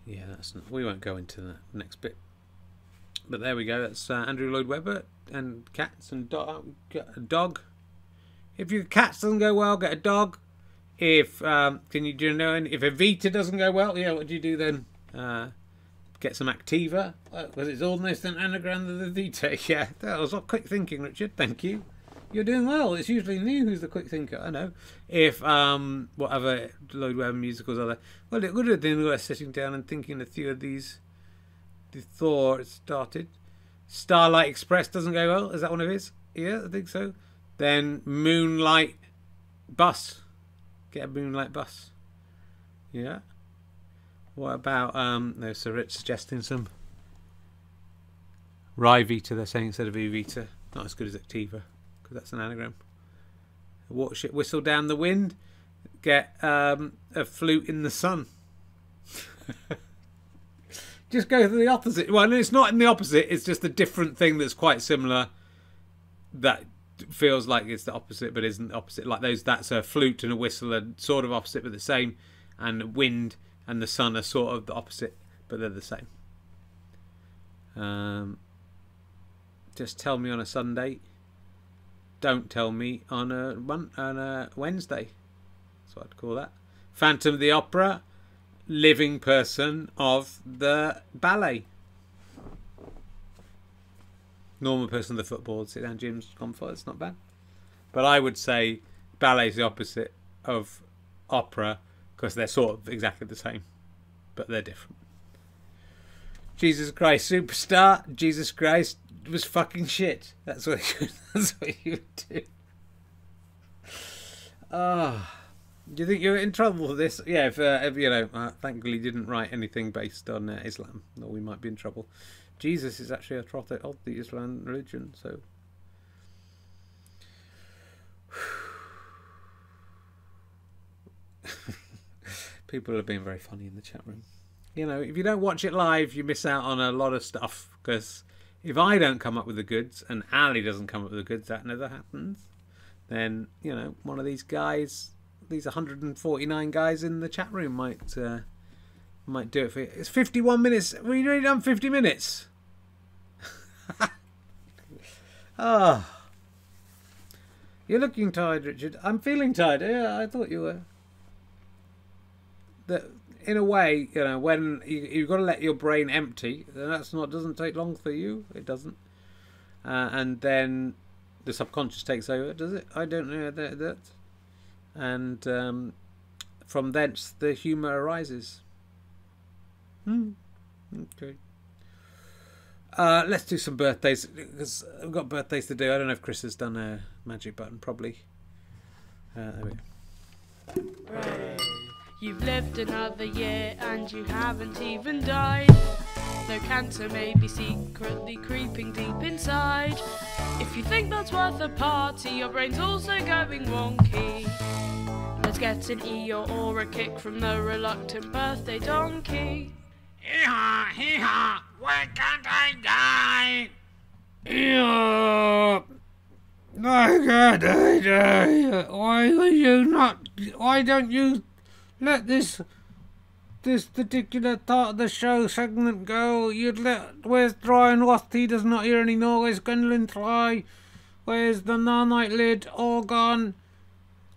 Yeah, we won't go into the next bit. But there we go. That's Andrew Lloyd Webber and cats and get a dog. If your cats doesn't go well, get a dog. If if Evita doesn't go well, yeah, what do you do then? Get some Activa, because it's almost an anagram of the Vita. Yeah, that was quick thinking, Richard. Thank you. You're doing well. It's usually me who's the quick thinker. I know. If whatever Lloyd Webber musicals are there, well, it would have been worth sitting down and thinking a few of these before it started. Starlight Express doesn't go well. Is that one of his? Yeah, I think so. Then Moonlight Bus. Get a Moonlight Bus. Yeah. What about no, Sir Rich suggesting some Rye Vita, they're saying, instead of Evita. Not as good as Activa, because that's an anagram. A watership whistle down the wind. Get a flute in the sun. Just go for the opposite. Well, it's not in the opposite, it's just a different thing that's quite similar that feels like it's the opposite but isn't the opposite. Like that's a flute and a whistle are sort of opposite but the same, and wind and the sun are sort of the opposite but they're the same. Just tell me on a Sunday, don't tell me on a Wednesday. That's what I'd call that. Phantom of the Opera, living person of the ballet. Normal person of the football, sit down Jim's comfort, it's not bad. But I would say ballet's the opposite of opera because they're sort of exactly the same, but they're different. Jesus Christ Superstar, Jesus Christ was fucking shit. That's what you would do. Do you think you're in trouble for this? Yeah, if you know, thankfully didn't write anything based on Islam, or we might be in trouble. Jesus is actually a prophet of the Islam religion, so. People are being very funny in the chat room. You know, if you don't watch it live, you miss out on a lot of stuff, because if I don't come up with the goods and Ali doesn't come up with the goods, that never happens, then, you know, one of these guys, these 149 guys in the chat room might do it for you. It's 51 minutes. We've already done 50 minutes. Ah, you're looking tired, Richard. I'm feeling tired. Yeah, I thought you were. In a way, you know, when you've got to let your brain empty, doesn't take long for you. It doesn't, and then the subconscious takes over. Does it? I don't know that. And from thence the humour arises. Okay. Let's do some birthdays, because I've got birthdays to do. I don't know if Chris has done a magic button. Probably. There we go. Hooray. You've lived another year and you haven't even died. Though cancer may be secretly creeping deep inside. If you think that's worth a party, your brain's also going wonky. Let's get an Eeyore or a kick from the reluctant birthday donkey. Hee-haw, hee-haw, why can't I die? Why can't I die? Why will you not? Why don't you let this particular part of the show segment go? Where's Dry and Wasp? He does not hear any noise. Gwendolyn Try. Where's the Nanite Lid? All gone.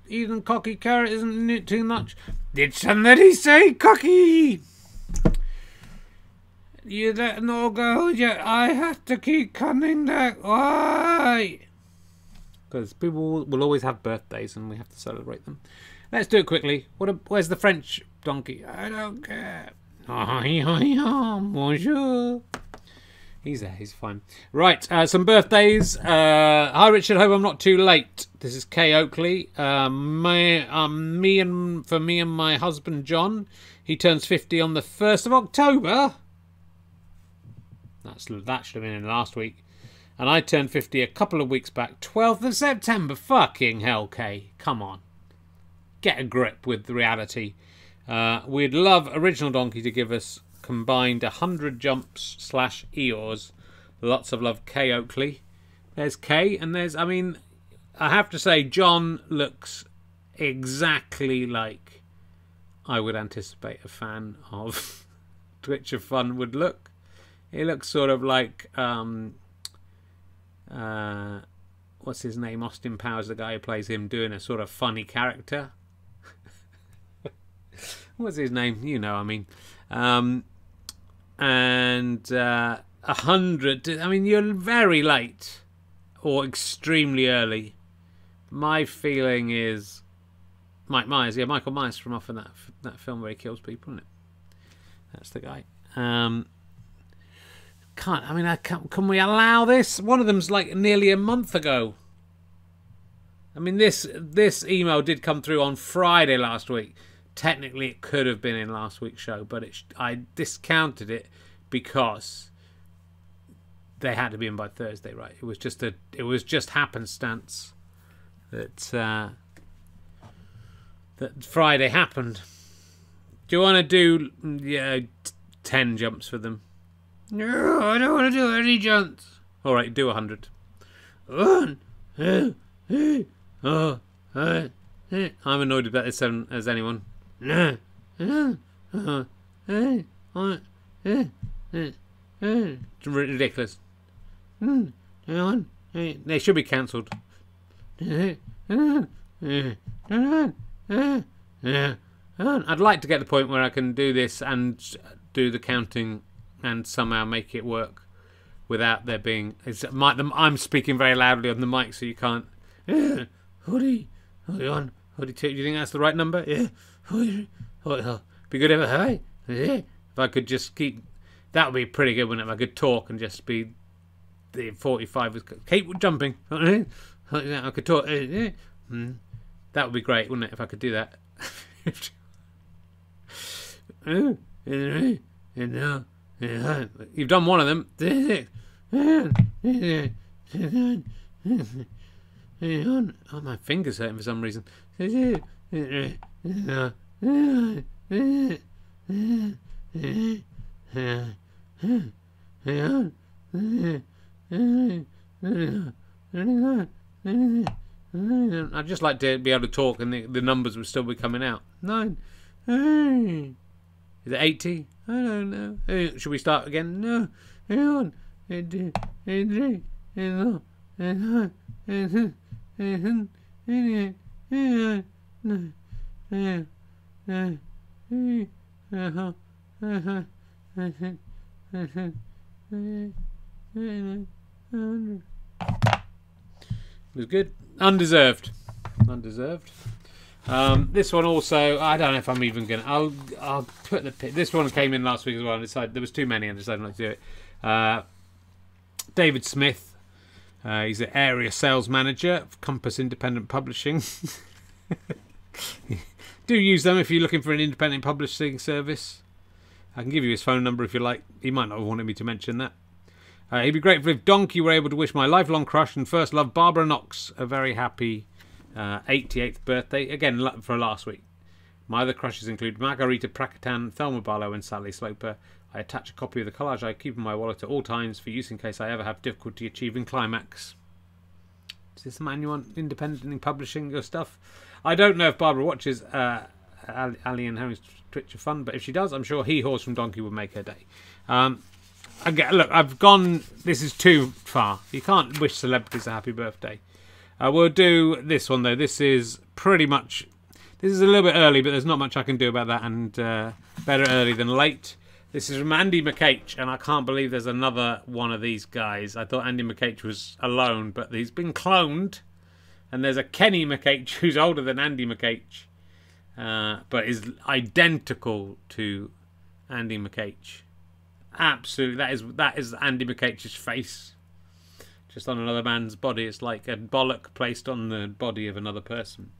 Even Cocky Carrot isn't in it too much. Did somebody say cocky? You let them all go, yet I have to keep coming back. Why? Because people will always have birthdays and we have to celebrate them. Let's do it quickly. Where's the French donkey? I don't care. Bonjour. He's there, he's fine. Right, some birthdays. Hi Richard, hope I'm not too late. This is Kay Oakley. For me and my husband John. He turns 50 on the 1st of October. That should have been in last week. And I turned 50 a couple of weeks back. 12th of September. Fucking hell, Kay. Come on. Get a grip with the reality. We'd love Original Donkey to give us combined 100 jumps / Eeyores. Lots of love, Kay Oakley. There's Kay, and there's, I mean, I have to say, John looks exactly like I would anticipate a fan of Twitch of Fun would look. He looks sort of like, what's his name? Austin Powers, the guy who plays him, doing a sort of funny character. What's his name? You know, I mean. And 100. I mean, you're very late or extremely early. My feeling is Mike Myers. Yeah, Michael Myers from off in that film where he kills people, isn't it? That's the guy. Can we allow this? One of them's like nearly a month ago. I mean, this email did come through on Friday last week. Technically, it could have been in last week's show, but I discounted it because they had to be in by Thursday, right? It was just happenstance that Friday happened. Do you want to do 10 jumps for them? No, I don't want to do any jumps. All right, do 100. I'm annoyed about this as anyone. It's ridiculous. They should be cancelled. I'd like to get to the point where I can do this and do the counting and somehow make it work without there being... I'm speaking very loudly on the mic so you can't... Hoodie, hold on. Hoodie 2, do you think that's the right number? Yeah. Be good if I could just keep... That would be pretty good, wouldn't it? If I could talk and just be... The 45 was... Keep jumping. I could talk. That would be great, wouldn't it? If I could do that. You've done one of them. Oh, my finger's hurting for some reason. I'd just like to be able to talk and the numbers would still be coming out. 9. Is it 80? I don't know. Should we start again? No. Hang on. It was good. Undeserved. This one also, I don't know if I'm even gonna. I'll put the. This one came in last week as well. And decided there was too many, and decided not to do it. David Smith. He's the area sales manager of Compass Independent Publishing. Do use them if you're looking for an independent publishing service. I can give you his phone number if you like. He might not have wanted me to mention that. He'd be grateful if Donkey were able to wish my lifelong crush and first love Barbara Knox a very happy 88th birthday. Again, for last week. My other crushes include Margarita Prakatan, Thelma Barlow and Sally Sloper. I attach a copy of the collage I keep in my wallet at all times for use in case I ever have difficulty achieving climax. Is this the man you want independently publishing your stuff? I don't know if Barbara watches Ali and Harry's Twitch of Fun, but if she does, I'm sure Horse from Donkey would make her day. Look, I've gone... This is too far. You can't wish celebrities a happy birthday. We'll do this one, though. This is pretty much... This is a little bit early, but there's not much I can do about that, and better early than late. This is from Andy McH, and I can't believe there's another one of these guys. I thought Andy McH was alone, but he's been cloned. And there's a Kenny McH who's older than Andy McH, but is identical to Andy McH. Absolutely, that is Andy McCage's face, just on another man's body. It's like a bollock placed on the body of another person.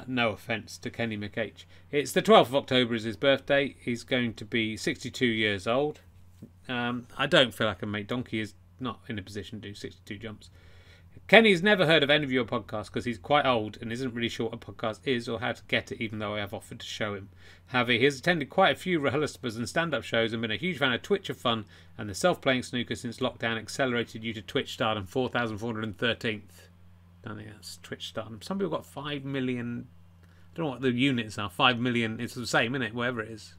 No offence to Kenny McCage. It's the 12th of October is his birthday. He's going to be 62 years old. I don't feel like a mate. Donkey is not in a position to do 62 jumps. Kenny's never heard of any of your podcasts because he's quite old and isn't really sure what a podcast is or how to get it, even though I have offered to show him. However, he has attended quite a few rehearsals and stand-up shows and been a huge fan of Twitch of Fun and the self-playing snooker since lockdown accelerated you to Twitch stardom 4,413th. I don't think that's Twitch stardom. Some people got 5 million. I don't know what the units are. 5 million. It's the same, isn't it? Whatever it is.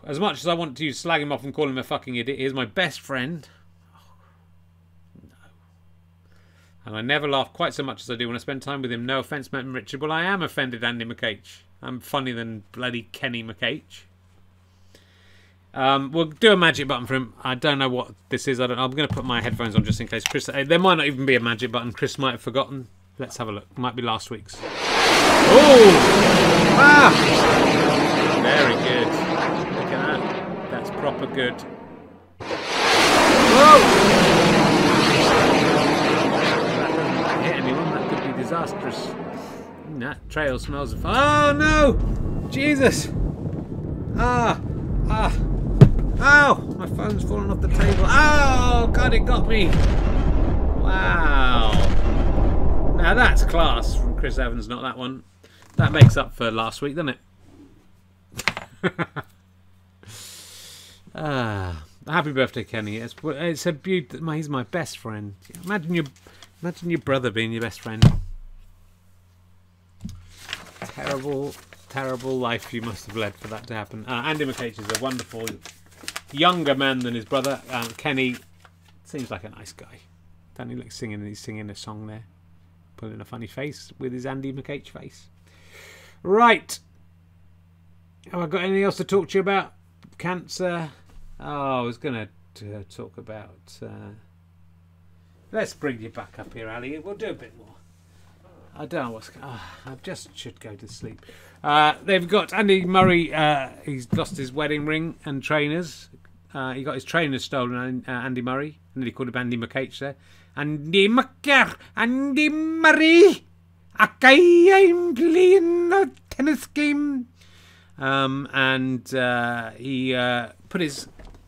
As much as I want to slag him off and call him a fucking idiot, he is my best friend. And I never laugh quite so much as I do when I spend time with him. No offence, Matt and Richard. Well, I am offended, Andy McCage. I'm funnier than bloody Kenny McCage. We'll do a magic button for him. I don't know what this is. I'm going to put my headphones on just in case Chris... There might not even be a magic button. Chris might have forgotten. Let's have a look. Might be last week's. Oh! Ah! Very good. Look at that. That's proper good. Whoa! Disastrous. That trail smells of... Oh no! Jesus! Ow! My phone's fallen off the table. Oh God, it got me! Wow! Now that's class from Chris Evans, not that one. That makes up for last week, doesn't it? Happy birthday, Kenny. It's a beauty. He's my best friend. Imagine your brother being your best friend. Terrible life you must have led for that to happen. Andy McCage is a wonderful younger man than his brother. Kenny seems like a nice guy. Danny looks he's singing a song there, pulling a funny face with his Andy McCage face. Right. Have I got anything else to talk to you about? Cancer. Oh, I was going to talk about... Let's bring you back up here, Ali. We'll do a bit more. I don't know what's... I just should go to sleep. They've got Andy Murray. He's lost his wedding ring and trainers. He got his trainers stolen, Andy Murray. And then he called him Andy McCage there. Andy McCare, Andy Murray. I'm playing a tennis game. And he put his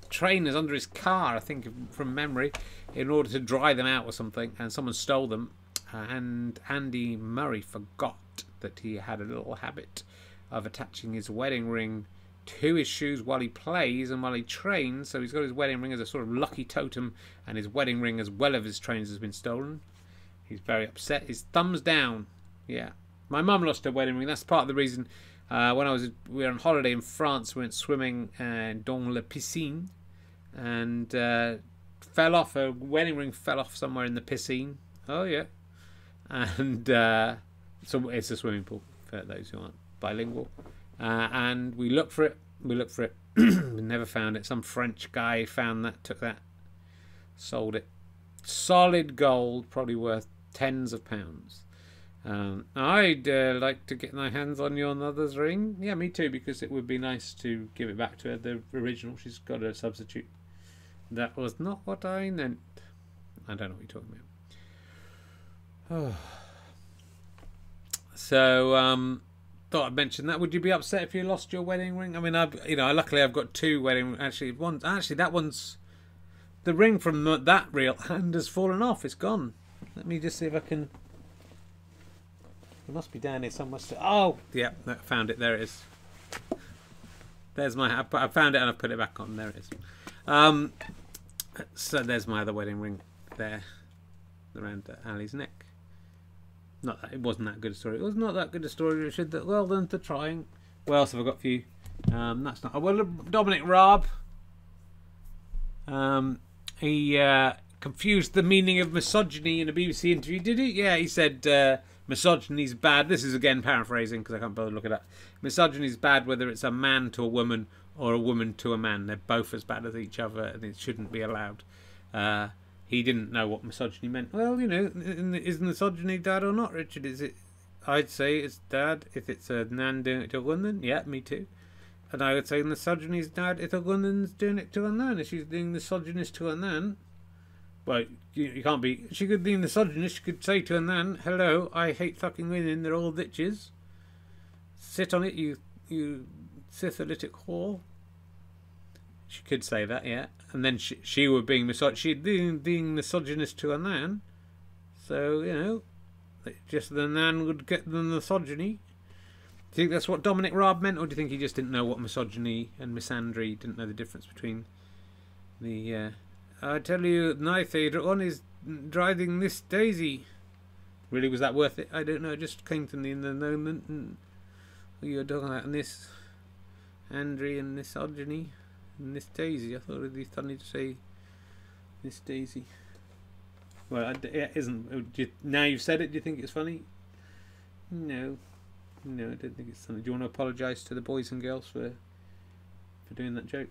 trainers under his car, I think, from memory, in order to dry them out or something, and someone stole them. And Andy Murray forgot that he had a little habit of attaching his wedding ring to his shoes while he plays and while he trains. So he's got his wedding ring as a sort of lucky totem, and his wedding ring as well as his trainers has been stolen. He's very upset. His thumbs down. Yeah. My mum lost her wedding ring. That's part of the reason. When we were on holiday in France, we went swimming dans la piscine, and fell off. Her wedding ring fell off somewhere in the piscine. Oh yeah. And so it's a swimming pool for those who aren't bilingual. And we looked for it. We never found it. Some French guy found that, took that, sold it. Solid gold, probably worth tens of pounds. I'd like to get my hands on your mother's ring. Yeah, me too, because it would be nice to give it back to her, the original. She's got a substitute. That was not what I meant. I don't know what you're talking about. So, thought I'd mention that. Would you be upset if you lost your wedding ring? I mean, luckily I've got two wedding rings. Actually, that one's... The ring from that real hand has fallen off. It's gone. Let me just see if I can... It must be down here somewhere still. Oh, yeah, I found it. There it is. There's my... I found it and I've put it back on. There it is. So there's my other wedding ring there, around Ali's neck. Not that it wasn't that good a story. It was not that good a story, Richard. Well done for trying. What else have I got for you? That's not... Well, Dominic Raab. He confused the meaning of misogyny in a BBC interview, did he? Yeah, he said misogyny's bad. This is again paraphrasing because I can't bother to look it up. Misogyny's bad whether it's a man to a woman or a woman to a man. They're both as bad as each other and it shouldn't be allowed. He didn't know what misogyny meant. Well, you know, is misogyny bad or not, Richard? Is it? I'd say it's bad if it's a man doing it to a woman. Yeah, me too. And I would say misogyny's dad if a woman's doing it to a man. If she's being misogynist to a man, well, you can't be. She could be misogynist. She could say to a man, "Hello, I hate fucking women. They're all bitches. Sit on it, you syphilitic whore." She could say that, yeah. And then she would being she'd being misogynist to a man. So, you know, just the man would get the misogyny. Do you think that's what Dominic Raab meant, or do you think he just didn't know what misogyny and misandry, didn't know the difference between the... I tell you, my favourite one is driving Miss Daisy. Really, was that worth it? I don't know, it just came to me in the moment. And you were talking about Miss Andry and misogyny and Miss Daisy. I thought it'd be funny to say Miss Daisy. Well, it isn't. Now you've said it, do you think it's funny? No. No, I don't think it's funny. Do you want to apologise to the boys and girls for doing that joke?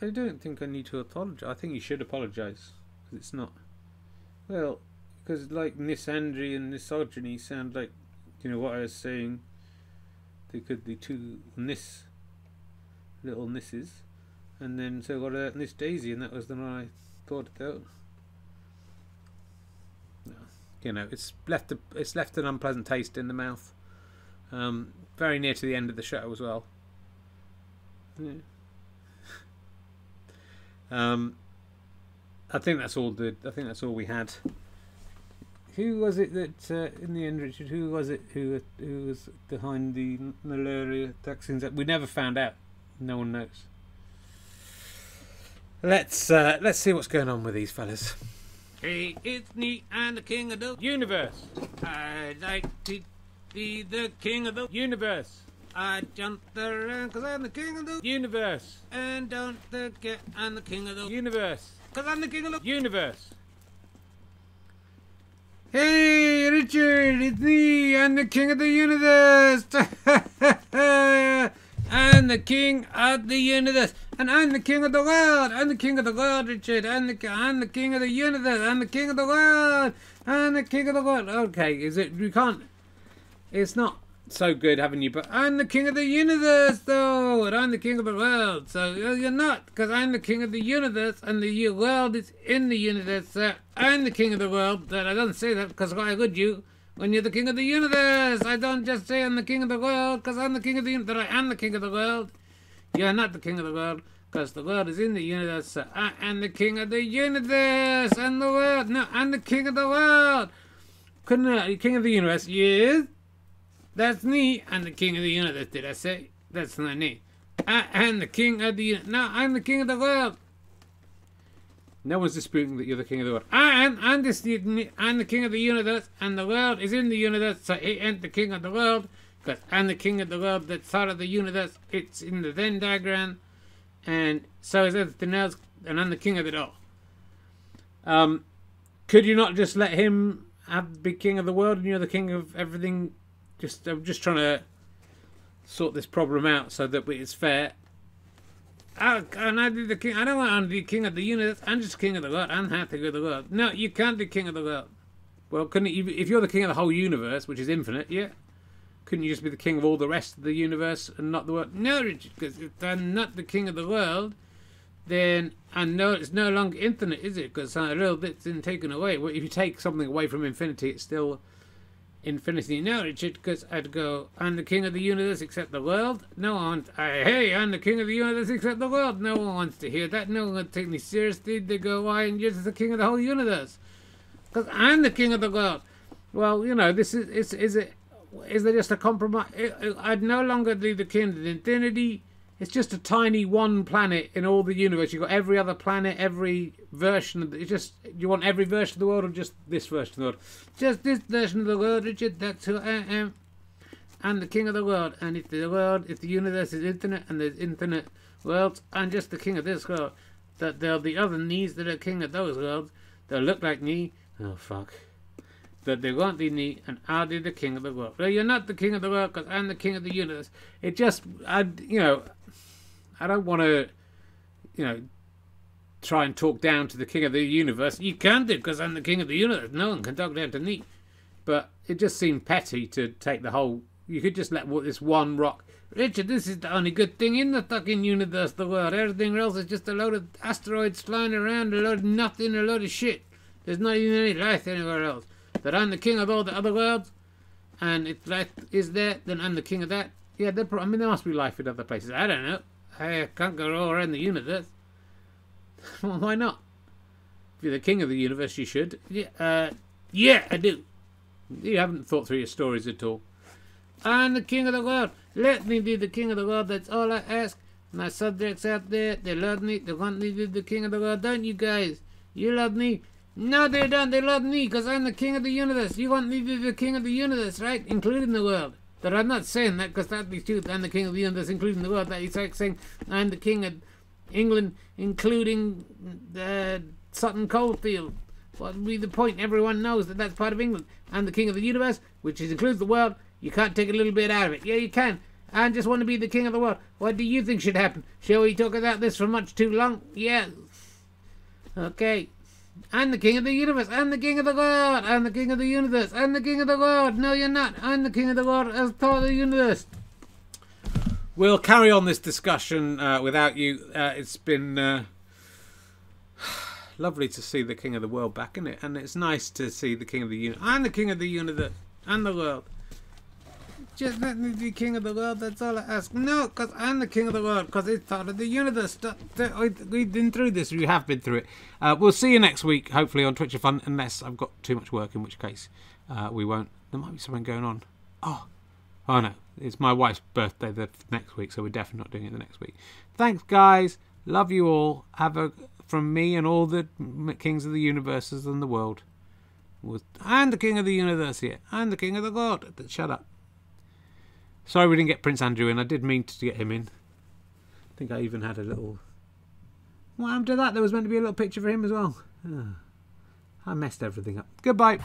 I don't think I need to apologise. I think you should apologise. Because it's not... Well, because like misandry and misogyny sound like, you know, what I was saying. They could be two little misses. And then so got Miss Daisy, and that was the one I thought about. No, you know, it's left an unpleasant taste in the mouth. Very near to the end of the show as well. Yeah. I think that's all. I think that's all we had. Who was it that in the end, Richard? Who was it who was behind the malaria vaccines? We never found out. No one knows. Let's see what's going on with these fellas. Hey, it's me, I'm the king of the universe. I like to be the king of the universe. I jump around because I'm the king of the universe. And don't forget I'm the king of the universe. Because I'm the king of the universe. Hey, Richard, it's me. I'm the king of the universe. I'm the king of the universe. And I'm the king of the world. I'm the king of the world, Richard. I'm the king of the universe. I'm the king of the world. I'm the king of the world. Okay, is it? You can't. It's not so good having you, but I'm the king of the universe, though, and I'm the king of the world. So you're not, because I'm the king of the universe, and the world is in the universe. So I'm the king of the world. But I don't say that because why would you? When you're the king of the universe, I don't just say I'm the king of the world because I'm the king of the universe. I am the king of the world. You're not the king of the world because the world is in the universe. So I am the king of the universe and the world. No, I'm the king of the world. Couldn't I? King of the universe? Yes. That's me. I'm the king of the universe. Did I say? That's not me. I am the king of the universe. No, I'm the king of the world. No one's disputing that you're the king of the world. I'm the king of the universe, and the world is in the universe, so he ain't the king of the world, because I'm the king of the world that's part of the universe. It's in the Venn diagram, and so is everything else, and I'm the king of it all. Could you not just let him be king of the world, and you're the king of everything? I'm just trying to sort this problem out so that it's fair. And I be the king. I don't want to be king of the universe. I'm just king of the world. I'm happy with the world. No, you can't be king of the world. Well, couldn't you? If you're the king of the whole universe, which is infinite, yeah, couldn't you just be the king of all the rest of the universe and not the world? No, Richard, because if I'm not the king of the world, then I know it's no longer infinite, is it? Because a little bit's been taken away. Well, if you take something away from infinity, it's still infinity. No, Richard, because I'd go, I'm the king of the universe except the world. No one wants, hey, I'm the king of the universe except the world. No one wants to hear that. No one would take me seriously. They go, why? And you're just the king of the whole universe. Because I'm the king of the world. Well, you know, this is there just a compromise? I'd no longer be the king of infinity. It's just a tiny one planet in all the universe. You've got every other planet, every version of it's just, you want every version of the world or just this version of the world? Just this version of the world, Richard. That's who I am. I'm the king of the world. And if the universe is infinite and there's infinite worlds, I'm just the king of this world. That there'll be other me's that are king of those worlds. They'll look like me. Oh, fuck. That they won't be me, and I'll be the king of the world. Well, you're not the king of the world because I'm the king of the universe. It just, I don't want to, try and talk down to the king of the universe. You can't do it because I'm the king of the universe. No one can talk down to me. But it just seemed petty to take the whole, You could just let this one rock. Richard, this is the only good thing in the fucking universe, the world. Everything else is just a load of asteroids flying around, a load of nothing, a load of shit. There's not even any life anywhere else. That I'm the king of all the other worlds, and if life is there, then I'm the king of that. Yeah, there must be life in other places. I don't know. I can't go all around the universe. Well, why not? If you're the king of the universe, you should. Yeah, yeah, I do. You haven't thought through your stories at all. I'm the king of the world. Let me be the king of the world. That's all I ask. My subjects out there, they love me. They want me to be the king of the world. Don't you guys? You love me? No, they don't. They love me because I'm the king of the universe. You want me to be the king of the universe, right? Including the world. But I'm not saying that because that'd be true. I'm the king of the universe, including the world. That is like saying I'm the king of England, including Sutton Coldfield. What would be the point? Everyone knows that that's part of England. I'm the king of the universe, which includes the world. You can't take a little bit out of it. Yeah, you can. I just want to be the king of the world. What do you think should happen? Shall we talk about this for much too long? Yeah. Okay. I'm the king of the universe. I'm the king of the world. I'm the king of the universe. I'm the king of the world. No, you're not. I'm the king of the world as part of the universe. We'll carry on this discussion without you. It's been lovely to see the king of the world back, isn't it? And it's nice to see the king of the universe. I'm the king of the universe and the world. Just let me be king of the world, that's all I ask. No, because I'm the king of the world, because it's part of the universe. We've been through this, we have been through it. We'll see you next week, hopefully on Twitch of Fun, unless I've got too much work, in which case we won't. There might be something going on. Oh no, it's my wife's birthday the next week, so we're definitely not doing it the next week. Thanks, guys. Love you all. From me and all the kings of the universes and the world. I'm the king of the universe here. I'm the king of the world. Shut up. Sorry we didn't get Prince Andrew in. I did mean to get him in. I think I even had a little... What happened to that? There was meant to be a little picture for him as well. Oh, I messed everything up. Goodbye.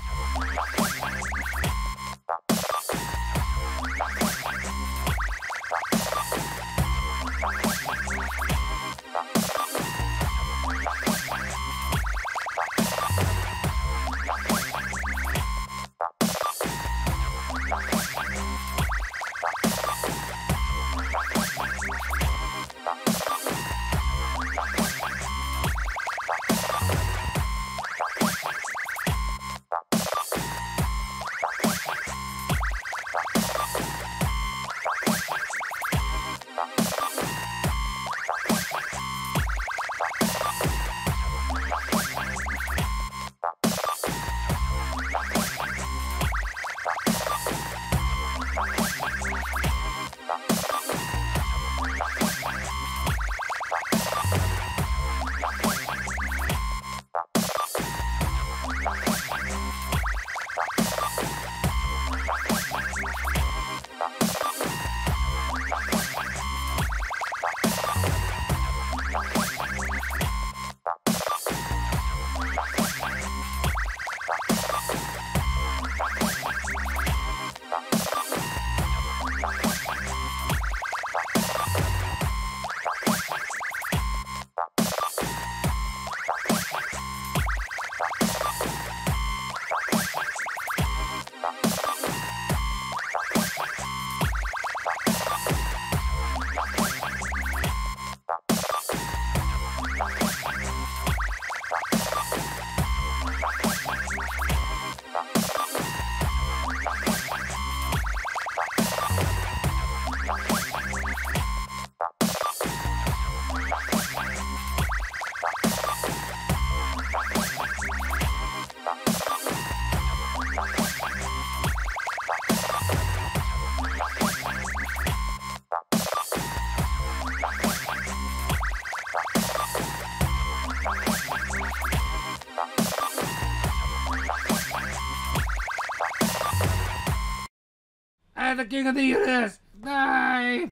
The king of the universe. Bye.